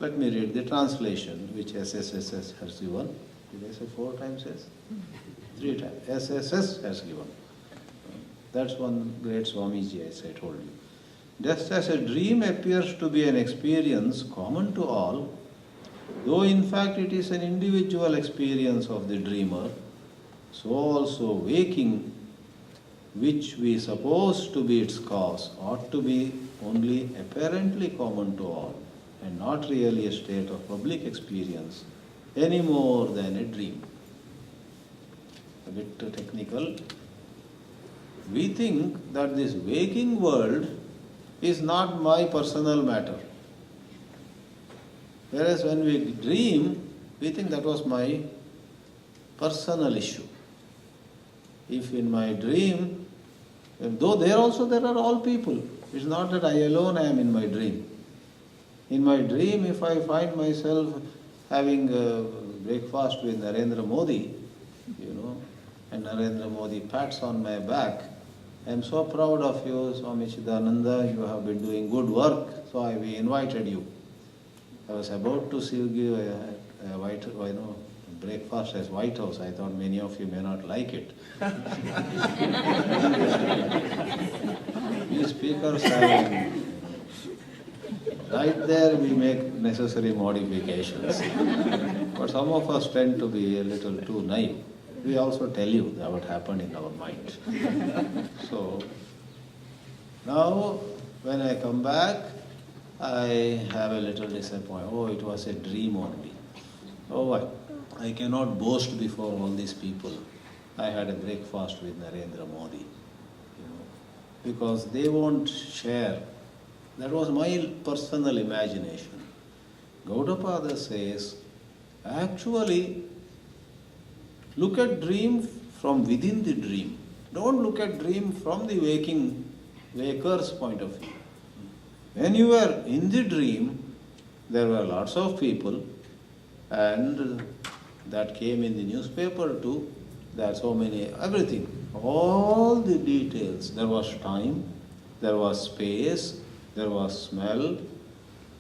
Let me read the translation which SSSS has given. Did I say 4 times S? 3 times. SSS has given. That's one great Swamiji, as I told you. Just as a dream appears to be an experience common to all, though in fact it is an individual experience of the dreamer, so also waking, which we suppose to be its cause, ought to be only apparently common to all, and not really a state of public experience, any more than a dream. A bit technical. We think that this waking world is not my personal matter. Whereas when we dream, we think that was my personal issue. If in my dream, though there are all people, it's not that I alone am in my dream. In my dream, if I find myself having breakfast with Narendra Modi, and Narendra Modi pats on my back, I am so proud of you, Swami Chidananda, you have been doing good work, so we invited you. I was about to give a breakfast as White House. I thought many of you may not like it. We speakers have, right there we make necessary modifications. But some of us tend to be a little too naive. We also tell you what happened in our mind. So, now when I come back, I have a little disappointment. Oh, it was a dream only. Oh, I cannot boast before all these people. I had a breakfast with Narendra Modi, because they won't share. That was my personal imagination. Gaudapada says, actually, look at dream from within the dream. Don't look at dream from the waker's point of view. When you were in the dream, there were lots of people, and that came in the newspaper too. There are so many, everything, all the details. There was time, there was space, there was smell,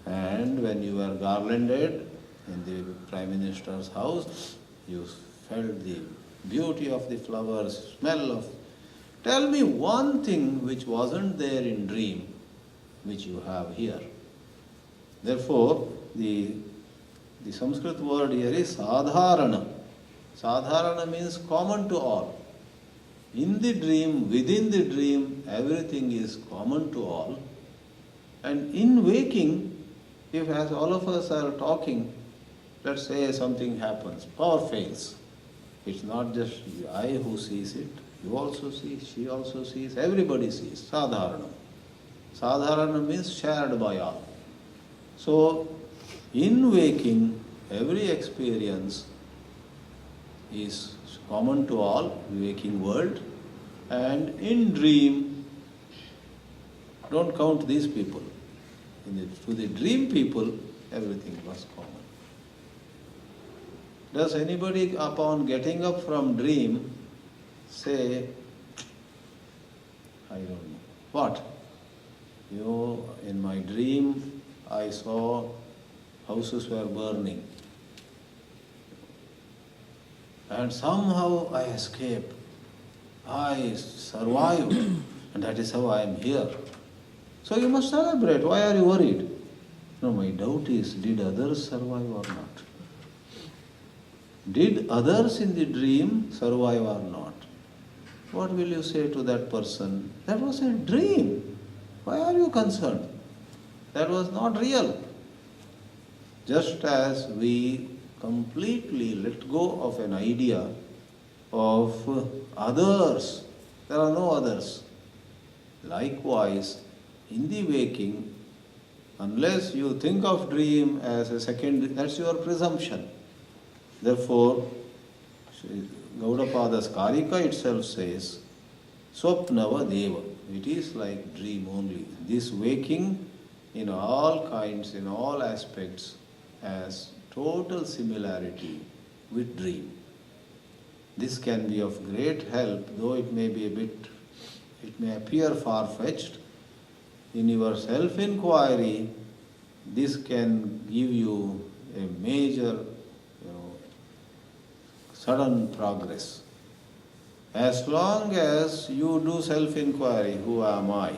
and when you were garlanded in the Prime Minister's house, you felt the beauty of the flowers, smell of... Tell me one thing which wasn't there in dream, which you have here. Therefore, the Sanskrit word here is sadharana. Sadharana means common to all. In the dream, within the dream, everything is common to all. And in waking, if as all of us are talking, let's say something happens, power fails. It's not just I who sees it, you also see, she also sees, everybody sees. Sadharana. Sadharana means shared by all. So, in waking, every experience is common to all, waking world, and in dream, don't count these people. To the dream people, everything was common. Does anybody upon getting up from dream say, I don't know, what? In my dream, I saw houses were burning. And somehow I escaped. I survived. And that is how I am here. So you must celebrate. Why are you worried? No, my doubt is, did others survive or not? Did others in the dream survive or not? What will you say to that person? That was a dream. Why are you concerned? That was not real. Just as we completely let go of an idea of others, there are no others. Likewise, in the waking, unless you think of dream as a second, that's your presumption. Therefore, Gaudapada's Karika itself says, Swapnava Deva. It is like dream only. This waking in all kinds, in all aspects, has total similarity with dream. This can be of great help, though it may appear far-fetched. In your self-inquiry, this can give you a major, sudden progress. As long as you do self-inquiry, who am I?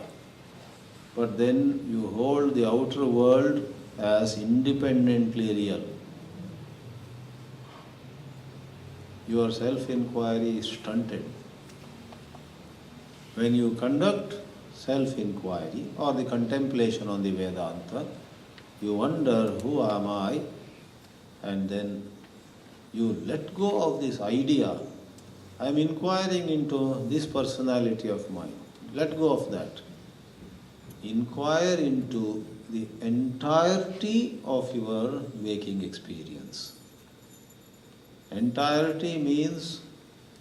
But then you hold the outer world as independently real. Your self-inquiry is stunted. When you conduct self-inquiry or the contemplation on the Vedanta, you wonder, who am I? And then you let go of this idea. I am inquiring into this personality of mine. Let go of that. Inquire into the entirety of your waking experience. Entirety means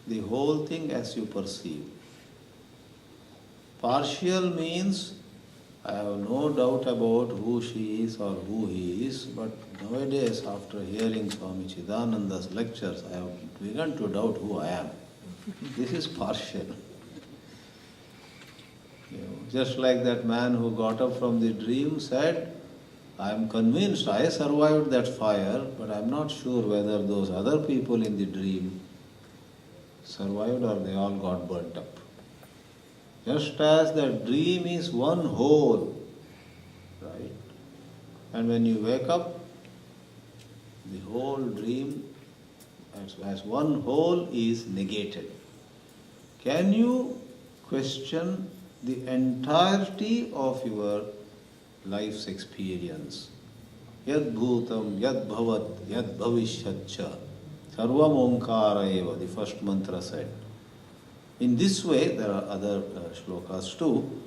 the whole thing as you perceive. Partial means I have no doubt about who she is or who he is, but nowadays, after hearing Swami Chidananda's lectures, I have begun to doubt who I am. This is partial. Just like that man who got up from the dream said, I am convinced I survived that fire, but I am not sure whether those other people in the dream survived or they all got burnt up. Just as the dream is one whole, right? And when you wake up, the whole dream as one whole is negated. Can you question the entirety of your life's experience? Yad bhutam, yad bhavat, yad bhavishyatcha, sarvam omkara eva, the first mantra said. In this way, there are other shlokas too.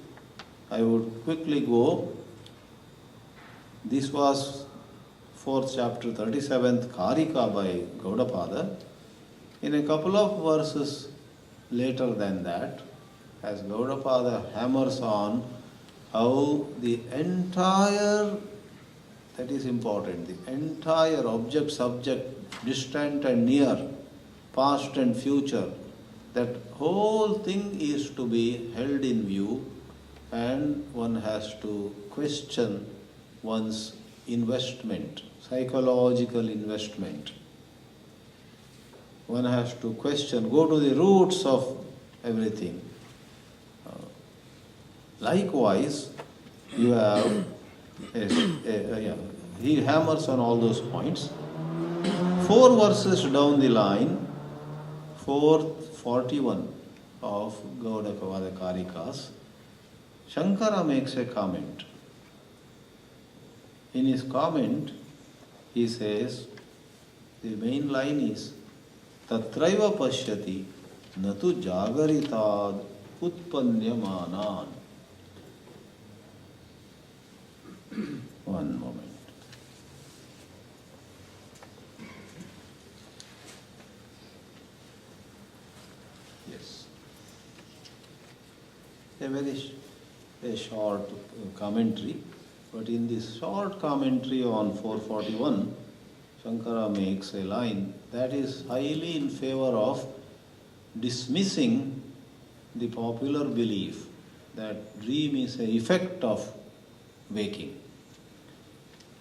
I would quickly go. This was 4th chapter, 37th Karika by Gaudapada. In a couple of verses later than that, as Gaudapada hammers on how the entire, that is important, the entire object, subject, distant and near, past and future, that whole thing is to be held in view, and one has to question one's investment, psychological investment. One has to question, go to the roots of everything. Likewise, you have, he hammers on all those points. 4 verses down the line, 441 of Gaudakavada Karikas, Sankara makes a comment. In his comment, he says, the main line is, Tatraiva pashyati natu jagaritad utpanyamanan. One moment. Yes. A very short commentary, but in this short commentary on 441, Sankara makes a line that is highly in favor of dismissing the popular belief that dream is an effect of waking.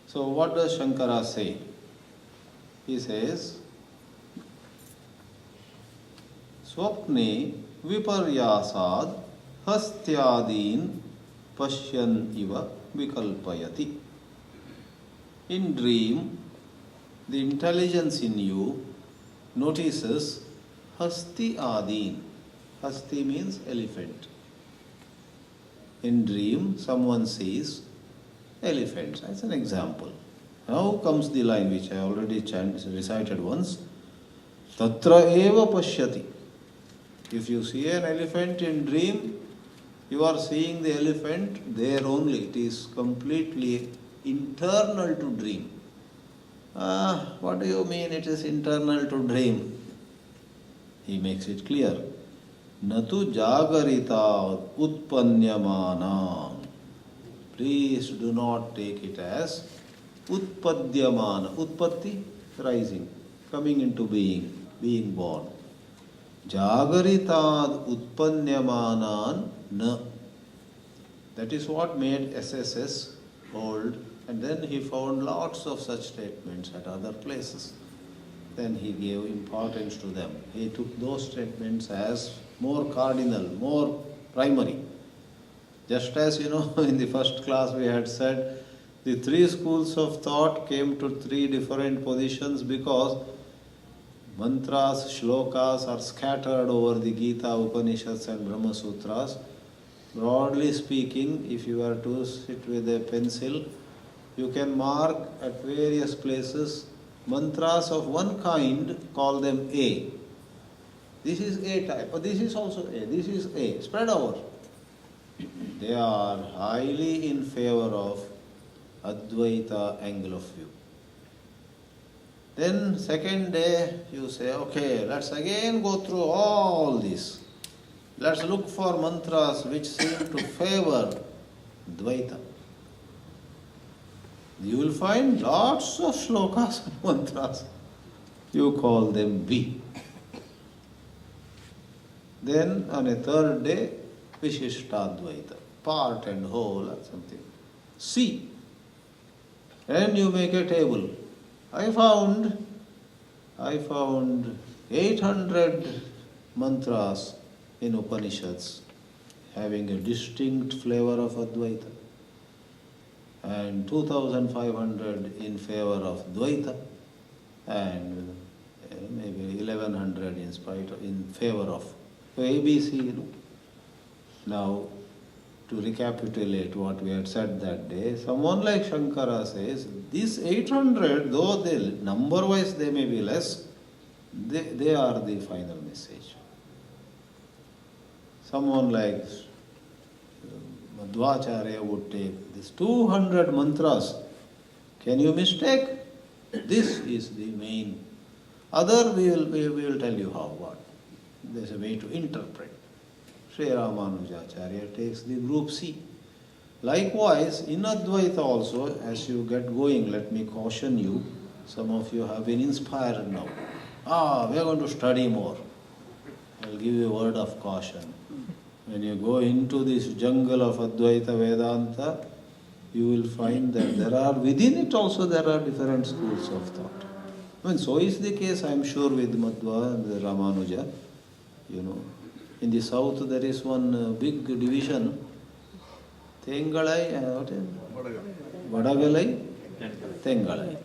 So what does Sankara say? He says, Swapne viparyasad hastyadin pashyan iva vikalpayati. In dream, the intelligence in you notices hasti adin. Hasti means elephant. In dream, someone sees elephants. As an example. Now comes the line which I already recited once. Tatra eva pashyati. If you see an elephant in dream, you are seeing the elephant there only. It is completely internal to dream. What do you mean it is internal to dream? He makes it clear. Natu jagarita utpanyamana. Please do not take it as utpadyamana. Utpatti, rising, coming into being, being born. Jagaritad utpanyamanan na. That is what made SSS hold, and then he found lots of such statements at other places. Then he gave importance to them. He took those statements as more cardinal, more primary. Just as in the first class we had said, the 3 schools of thought came to 3 different positions because mantras, shlokas are scattered over the Gita, Upanishads and Brahma Sutras. Broadly speaking, if you were to sit with a pencil, you can mark at various places mantras of one kind, call them A. This is A type, or this is also A, this is A, spread over. They are highly in favor of Advaita angle of view. Then second day you say, okay, let's again go through all this. Let's look for mantras which seem to favor Dvaita. You will find lots of shlokas and mantras. You call them B. Then on a third day, Vishishtadvaita. part and whole or something. See. And you make a table. I found 800 mantras in Upanishads having a distinct flavor of Advaita, and 2500 in favor of Dvaita, and maybe 1100 in favor of ABC. Now, to recapitulate what we had said that day, someone like Sankara says, these 800, though they number-wise they may be less, they are the final message. Someone like Madhvacharya would take these 200 mantras. Can you mistake? This is the main. Other we will tell you how, what. There's a way to interpret. Sri Ramanujacharya takes the group C. Likewise, in Advaita also, as you get going, let me caution you, some of you have been inspired now. We are going to study more. I'll give you a word of caution. When you go into this jungle of Advaita Vedanta, you will find that within it also there are different schools of thought. So is the case, I am sure, with Madhva and Ramanuja. In the south there is one big division, Tengalai, Vadagalai, Tengalai.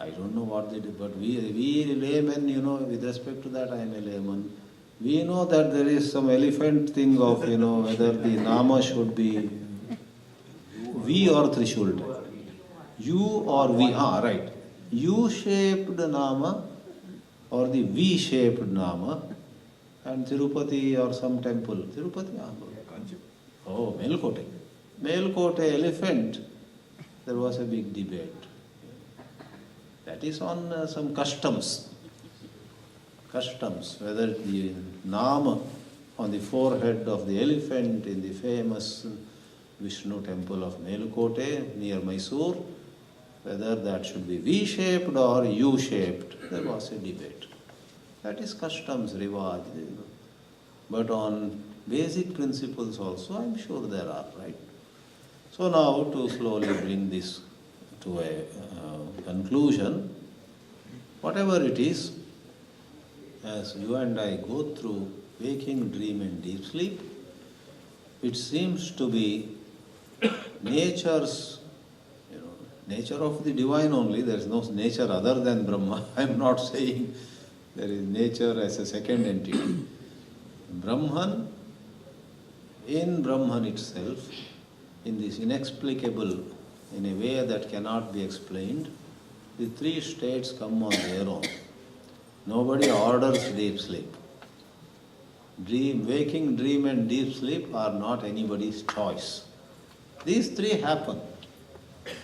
I don't know what they do, but we laymen, with respect to that I am a layman. We know that there is some elephant thing of, whether the Nama should be V or Trishuld. U or V, right. U-shaped Nama or the V-shaped Nama, and Tirupati or some temple. Tirupati? Melkote. Melkote elephant. There was a big debate. That is on some customs. Whether the Nama on the forehead of the elephant in the famous Vishnu temple of Melkote near Mysore, whether that should be V-shaped or U-shaped, there was a debate. That is customs, rivaj. But on basic principles also, I am sure there are, right? So now, to slowly bring this to a conclusion, whatever it is, as you and I go through waking, dream and deep sleep, it seems to be nature's, nature of the divine only. There is no nature other than Brahma. I am not saying there is nature as a second entity. Brahman, in Brahman itself, in this inexplicable, in a way that cannot be explained, the three states come on their own. Nobody orders deep sleep. Waking, dream and deep sleep are not anybody's choice. These three happen.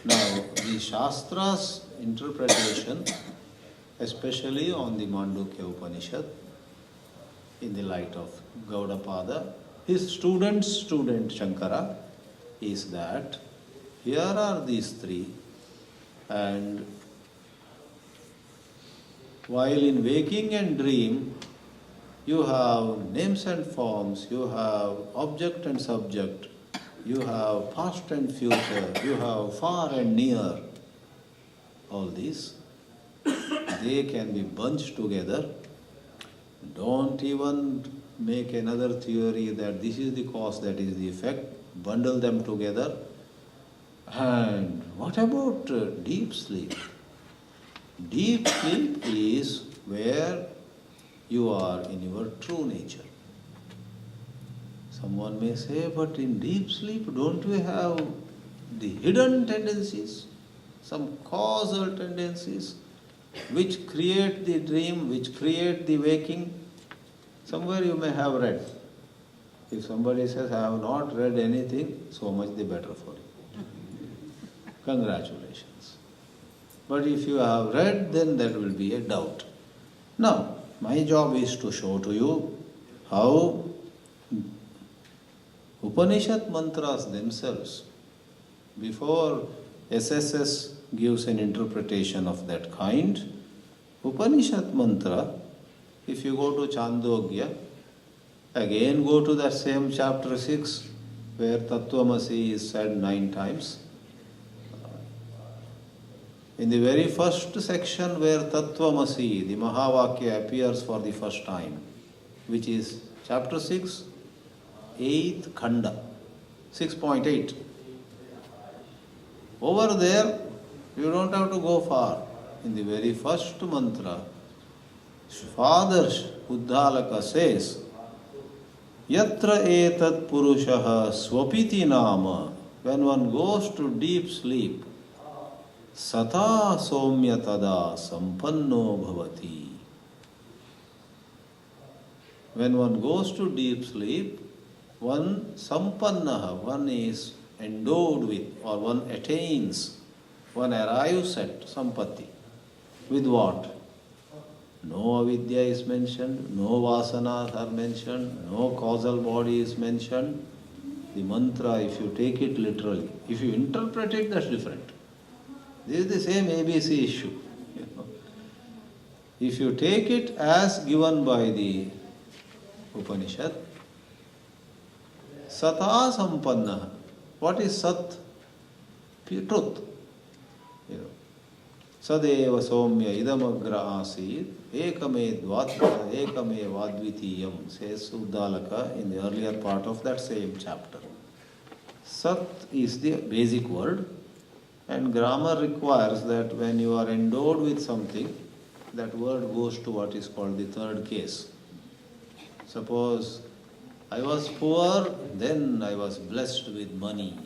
Now, the Shastra's interpretation, especially on the Mandukya Upanishad, in the light of Gaudapada, his student's student Sankara, is that here are these three, and while in waking and dream, you have names and forms, you have object and subject, you have past and future, you have far and near. All these, they can be bunched together. Don't even make another theory that this is the cause, that is the effect. Bundle them together. And what about deep sleep? Deep sleep is where you are in your true nature. Someone may say, but in deep sleep, don't we have the hidden tendencies, some causal tendencies, which create the dream, which create the waking? Somewhere you may have read. If somebody says, I have not read anything, so much the better for you. Congratulations. But if you have read, then there will be a doubt. Now, my job is to show to you how Upanishad mantras themselves, before SSS gives an interpretation of that kind, Upanishad mantra, if you go to Chandogya, again go to that same chapter 6, where Tattvamasi is said 9 times. In the very first section where Tattvamasi, the Mahavakya, appears for the first time, which is chapter 6, 8th Khanda, 6.8. Over there, you don't have to go far. In the very first mantra, Father Uddalaka says, Yatra etat purushaha swapiti nama. When one goes to deep sleep, Sata somya tada sampanno bhavati. When one goes to deep sleep, one is endowed with, or one attains, one arrives at sampatti. With what? No avidya is mentioned, no vasanas are mentioned, no causal body is mentioned. The mantra, if you take it literally, if you interpret it, that's different. This is the same ABC issue. If you take it as given by the Upanishad, Sata Sampanna. What is Sat? Truth. Sadeva Somya Idamagra Asid Ekame Vadvitiyam, says Uddalaka in the earlier part of that same chapter. Sat is the basic word, and grammar requires that when you are endowed with something, that word goes to what is called the third case. Suppose I was poor, then I was blessed with money.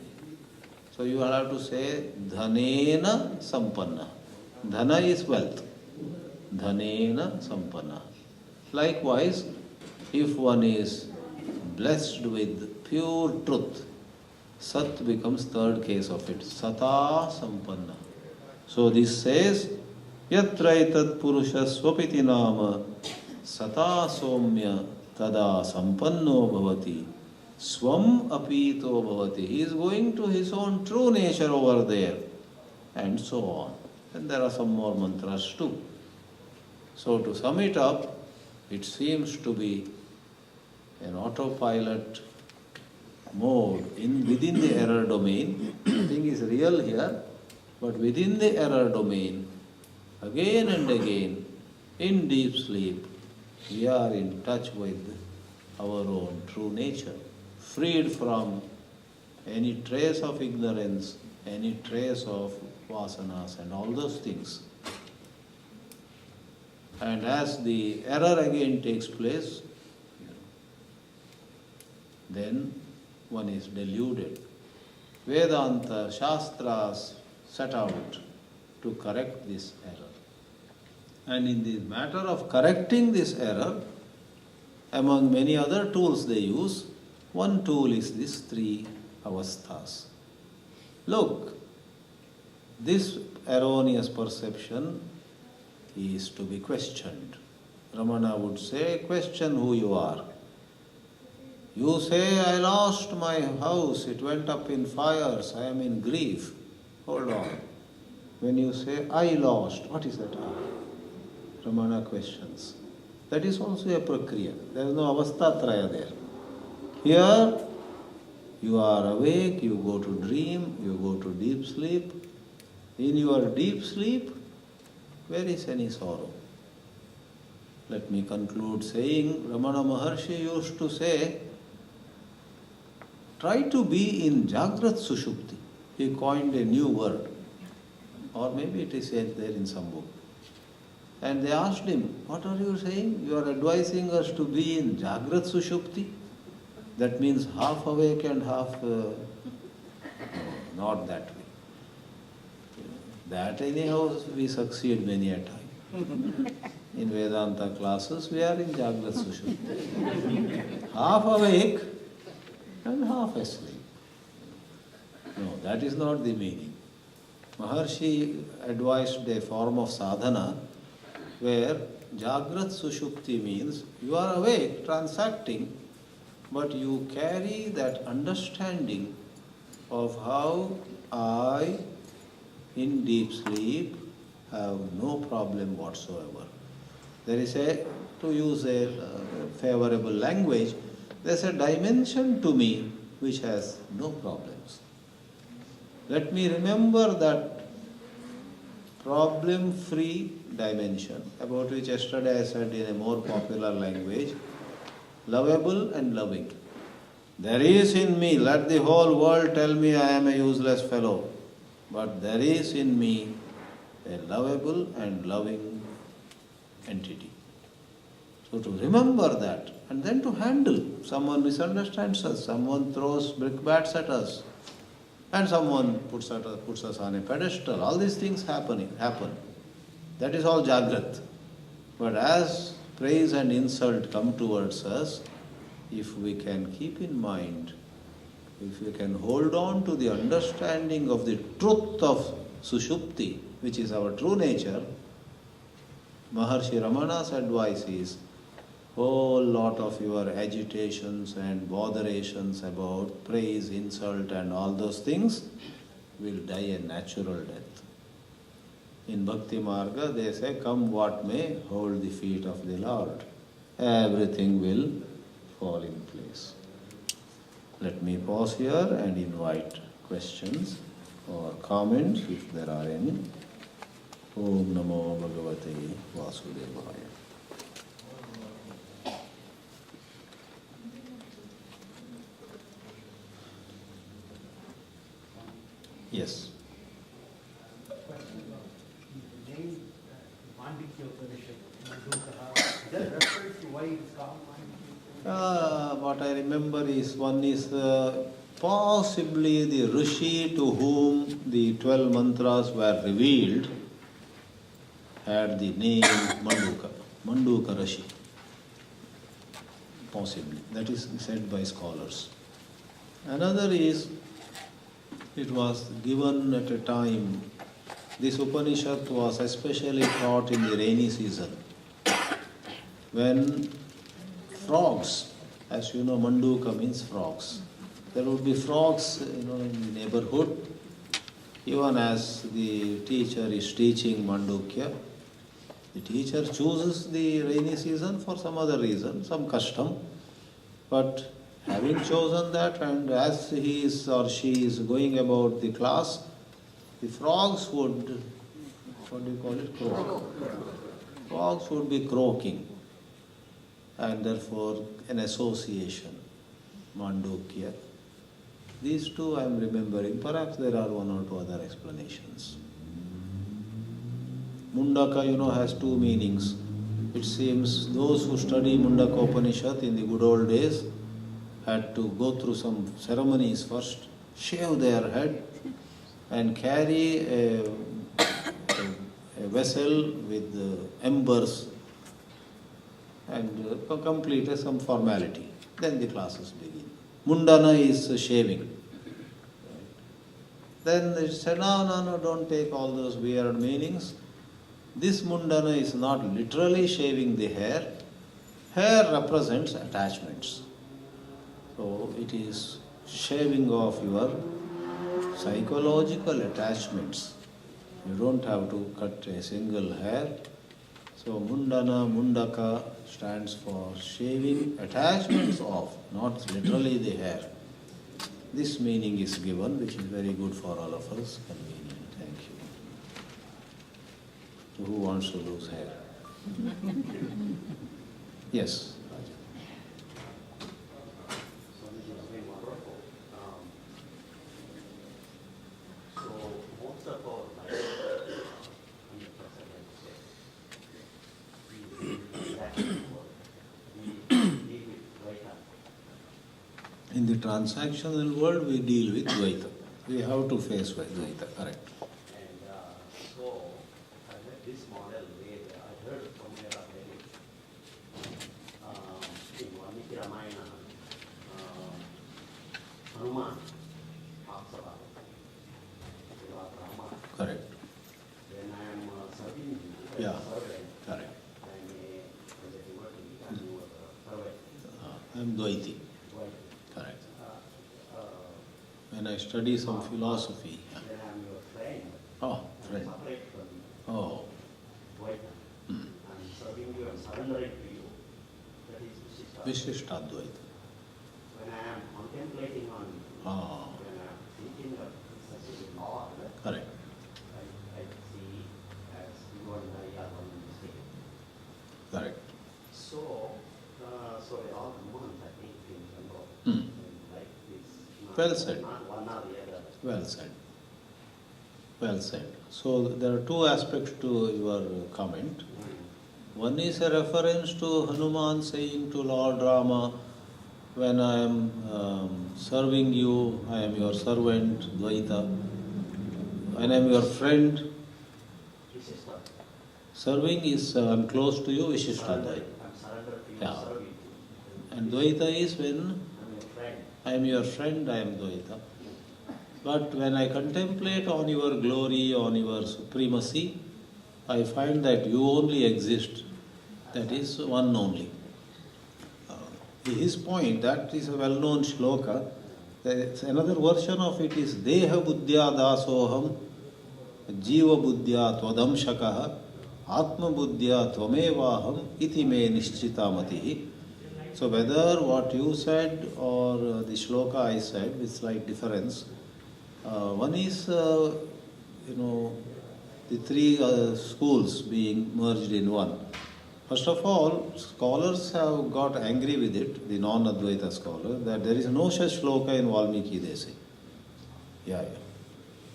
So you will have to say Dhanena Sampanna. Dhana is wealth. Dhanena Sampanna. Likewise, if one is blessed with pure truth, Sat becomes third case of it. Sata Sampanna. So this says, Yatraitat Purusha Swapiti Nama Sata Somya Tada Sampanno Bhavati Swam Apito Bhavati. He is going to his own true nature over there, and so on. And there are some more mantras too. So to sum it up, it seems to be an autopilot mode within the error domain. Nothing is real here, but within the error domain, again and again, in deep sleep, we are in touch with our own true nature, freed from any trace of ignorance, any trace of vasanas and all those things. And as the error again takes place, then one is deluded. Vedanta, Shastras set out to correct this error. And in the matter of correcting this error, among many other tools they use, one tool is this 3 avasthas. Look, this erroneous perception is to be questioned. Ramana would say, question who you are. You say, I lost my house, it went up in fires, I am in grief. Hold on. When you say, I lost, what is that I? Ramana questions. That is also a prakriya. There is no avasthatraya there. Here, you are awake, you go to dream, you go to deep sleep. In your deep sleep, where is any sorrow? Let me conclude saying, Ramana Maharshi used to say, try to be in Jagrat Sushupti. He coined a new word, or maybe it is there in some book. And they asked him, what are you saying? You are advising us to be in Jagrat Sushupti? That means half awake and half... not that way. That anyhow we succeed many a time. In Vedanta classes we are in Jagrat Sushupti. Half awake and half asleep. No, that is not the meaning. Maharshi advised a form of sadhana where Jagrat Sushupti means you are awake, transacting, but you carry that understanding of how I, in deep sleep, have no problem whatsoever. There is to use a favorable language, there is a dimension to me which has no problems. Let me remember that problem-free dimension, about which yesterday I said in a more popular language, lovable and loving. There is in me, let the whole world tell me I am a useless fellow, but there is in me a lovable and loving entity. So to remember that, and then to handle. Someone misunderstands us, someone throws brickbats at us, and someone puts us on a pedestal. All these things happen. That is all Jagrat. But as praise and insult come towards us, if we can keep in mind, if we can hold on to the understanding of the truth of Sushupti, which is our true nature, Maharshi Ramana's advice is, whole lot of your agitations and botherations about praise, insult and all those things will die a natural death. In Bhakti Marga they say, come what may, hold the feet of the Lord. Everything will fall in place. Let me pause here and invite questions or comments if there are any. Om Namo Bhagavate Vasudevaya. Yes. The name Mandikya Upanishad, is that reference to why it is called Mandikya? What I remember is one is possibly the Rishi to whom the 12 mantras were revealed had the name Manduka Rishi. Possibly. That is said by scholars. Another is, it was given at a time, this Upanishad was especially taught in the rainy season, when frogs, as you know, Manduka means frogs. There would be frogs, in the neighborhood. Even as the teacher is teaching Mandukya, the teacher chooses the rainy season for some other reason, some custom. But having chosen that, and as he is or she is going about the class, the frogs would, what do you call it, croak. Frogs would be croaking, and therefore an association, Mandukya. These two I am remembering. Perhaps there are one or two other explanations. Mundaka, has two meanings. It seems those who study Mundaka Upanishad in the good old days had to go through some ceremonies first, shave their head and carry a vessel with embers and complete some formality. Then the classes begin. Mundana is shaving. Then they said, no, don't take all those weird meanings. This Mundana is not literally shaving the hair. Hair represents attachments. So it is shaving off your psychological attachments. You don't have to cut a single hair. So Mundana, Mundaka stands for shaving attachments off, not literally the hair. This meaning is given, which is very good for all of us. Convenient. Thank you. Who wants to lose hair? Yes. In the transactional world, we deal with Dvaita. We have to face Dvaita, correct. And so, I had this model where I heard somewhere already, in Valmiki Ramayana, Hanuman talks about Rama. Correct. When I am serving you, Yeah. servant, Correct. I may, as a devotee, and you are servant. I am Dvaiti. Correct. When I study some philosophy. Then I am your friend. Oh, friend. Separate from you. Oh. Dvaita. I'm serving you and surrendering to you. That is Vishishta. Vishishtadvaita. When I am contemplating on Ah. Thinking of such a law, Correct. I see as you and I are one mistake. Correct. So, all the month I think things can go. Hmm. Like this. Well said. Not one or the other. Well said. Well said. So there are two aspects to your comment. One is a reference to Hanuman saying to Lord Rama, when I am serving you, I am your servant, Dvaita. When I am your friend, Vishishta. serving is I am close to you, Vishishtadvaita. I'm surrendered to you, Yeah. serve you. And Dvaita is when I'm your friend. I am your friend, I am Dvaita. But when I contemplate on your glory, on your supremacy, I find that you only exist. That is one only. His point, that is a well-known shloka. Another version of it is Deha buddhya dasoham jiva buddhya tvadamshakaha atma buddhya tvamevaham iti me nishchitamatihi. So whether what you said or the shloka I said with slight difference, one is, the three schools being merged in one. First of all, scholars have got angry with it, the non-Advaita scholar, that there is no such shloka in Valmiki, they say. Yeah.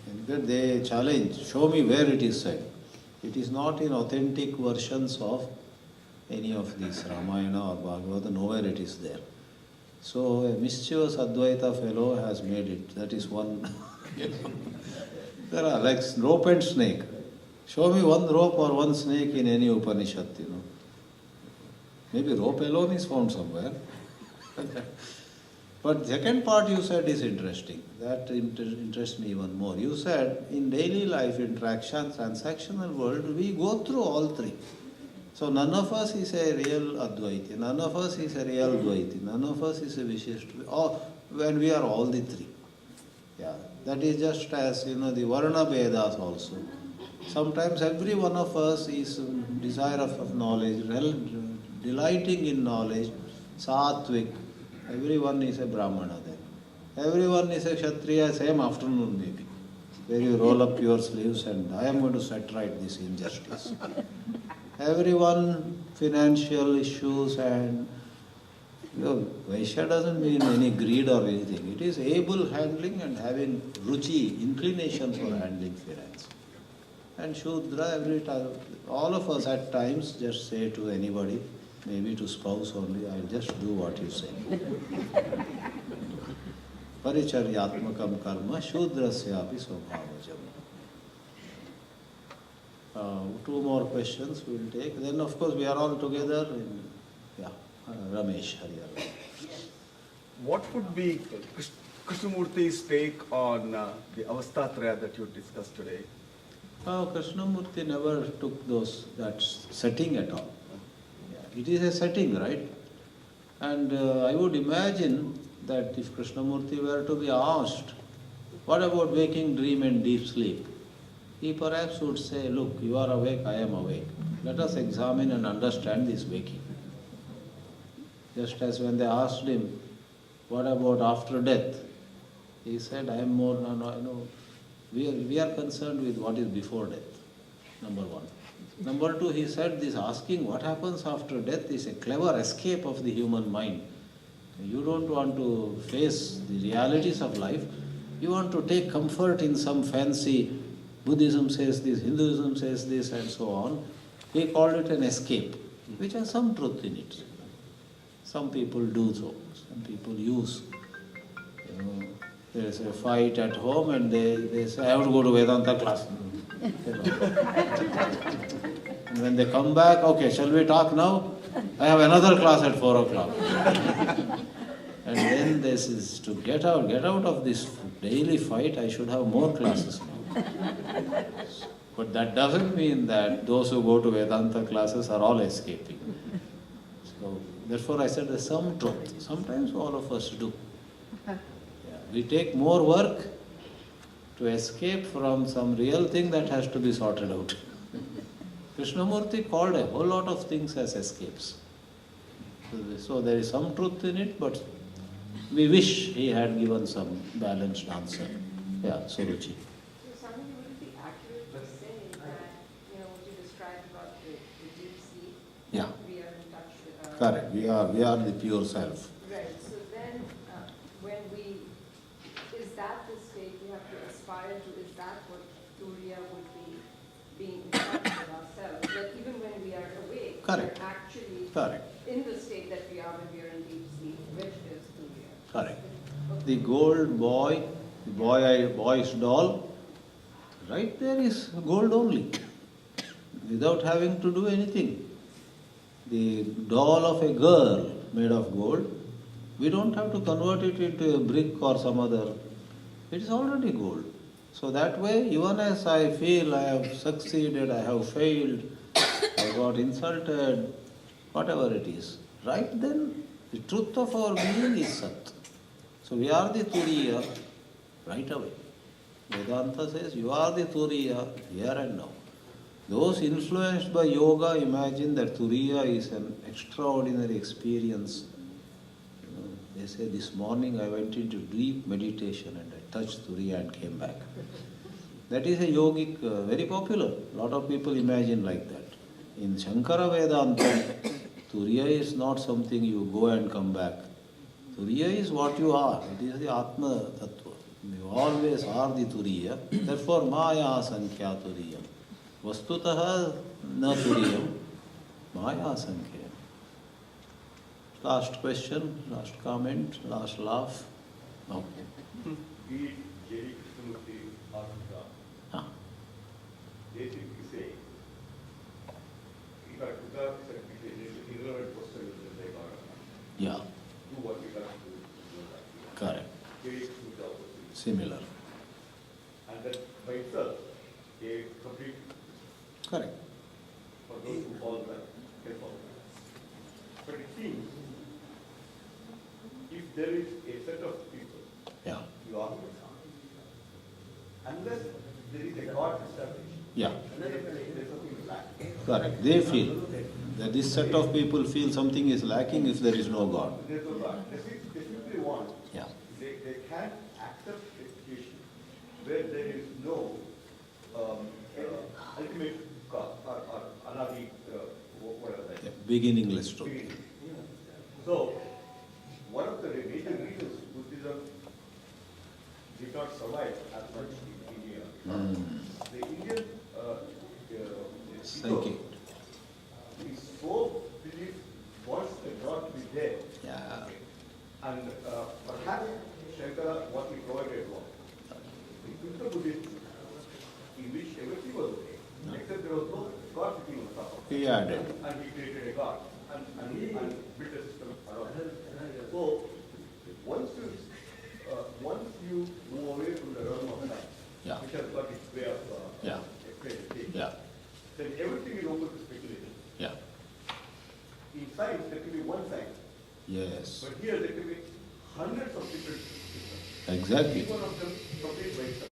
In fact, they challenge, show me where it is said. It is not in authentic versions of any of these, Ramayana or Bhagavata, nowhere it is there. So a mischievous Advaita fellow has made it. That is one. There are like rope and snake. Show me one rope or one snake in any Upanishad, Maybe rope alone is found somewhere. But second part you said is interesting. That interests me even more. You said in daily life interaction, transactional world, we go through all three. So none of us is a real Advaiti, none of us is a real Dvaiti, none of us is a Vishishta. When we are all the three. Yeah, that is just as, the Varna Vedas also. Sometimes every one of us is desire of knowledge, delighting in knowledge, Sattvic. Everyone is a Brahmana there. Everyone is a Kshatriya, same afternoon maybe, where you roll up your sleeves and I am going to set right this injustice. Everyone, financial issues and Vaishya doesn't mean any greed or anything. It is able handling and having ruchi, inclination for handling finance. And Shudra, every time, all of us at times just say to anybody, maybe to spouse only, I'll just do what you say. Paricharyatmakam karma Shudrasyapi svabhavajam. Two more questions we'll take. Then of course we are all together in, Ramesh Hariyar. What would be Krishnamurti's take on the Avastatraya that you discussed today? Krishnamurti never took that setting at all. It is a setting, right? And I would imagine that if Krishnamurti were to be asked, what about waking dream and deep sleep? He perhaps would say, look, you are awake, I am awake. Let us examine and understand this waking. Just as when they asked him, what about after death? He said, I am more, we are concerned with what is before death, number one. Number two, he said, this asking what happens after death is a clever escape of the human mind. You don't want to face the realities of life. You want to take comfort in some fancy, Buddhism says this, Hinduism says this, and so on. He called it an escape, which has some truth in it. Some people do so. Some people use. There is a fight at home and they say, I have to go to Vedanta class. And when they come back, okay, shall we talk now? I have another class at 4 o'clock. And then this is to get out of this daily fight, I should have more classes now. But that doesn't mean that those who go to Vedanta classes are all escaping. So therefore I said there's some truth. Sometimes all of us do. We take more work to escape from some real thing that has to be sorted out. Krishnamurti called a whole lot of things as escapes. So there is some truth in it, but We wish he had given some balanced answer. Yeah, Suruchi. So, Swami, would it be accurate to say that, what you described about the deep sleep, Yeah, we are in touch with our... correct. We are the pure self. Right, so then, is that the state we have to aspire to? Is that what Turiya would be, being in touch with ourselves? That even when we are awake, Correct. we're actually Correct. in the state that we are when we are in deep sleep, which is Turiya. Correct. Okay. The gold boy, the boy's doll, right there is gold only, without having to do anything. The doll of a girl made of gold, we don't have to convert it into a brick or some other. It is already gold. So that way, even as I feel I have succeeded, I have failed, I got insulted, whatever it is, right then, the truth of our being is Sat. So we are the Turiya right away. Vedanta says you are the Turiya here and now. Those influenced by yoga imagine that Turiya is an extraordinary experience. They say this morning I went into deep meditation and I touched Turiya and came back. That is a yogic, very popular. A lot of people imagine like that. In Sankara Vedanta, Turiya is not something you go and come back. Turiya is what you are. It is the Atma Tattva. You always are the Turiya. Therefore, Maya Sankhya Turiya. Vastutaha na Turiyam, Maya Sankhya. Last question, last comment, last laugh. Okay. Be it Jerry Krishnamurti or Ram. Ah. They simply say, if I took up certification, it's an irrelevant question whether they got or not. Yeah, Do what we got to do. correct. Jerry Krishnamurti also says. Similar. And that by itself, a complete Correct. for those who follow that, can follow that. But it seems, if there is a set of people, Yeah. you are unless there is a God established, Yeah. there is something lacking. Correct. They feel that this set of people feel something is lacking if there is no God. There's no God. They simply want, Yeah. they can't accept a situation where there is no ultimate God or anadi, whatever that Yeah. is. Beginningless truth. Beginning. So, one of the major reasons Buddhism did not survive as much in India, the Indian Psychic. is so belief wants the God to be there. Yeah. And perhaps Shankara, what he provided was the Buddha Buddhism, in which everything was okay, except there was no God sitting on top of it. He added. And he created a God and built a system around it. So once you move away from the realm of science, Yeah. which has got its way of Yeah. explaining things, Yeah. then everything is open to speculation. Yeah. In science, there can be one science, Yes. but here there can be hundreds of different systems. Exactly. Each one of them complete by itself.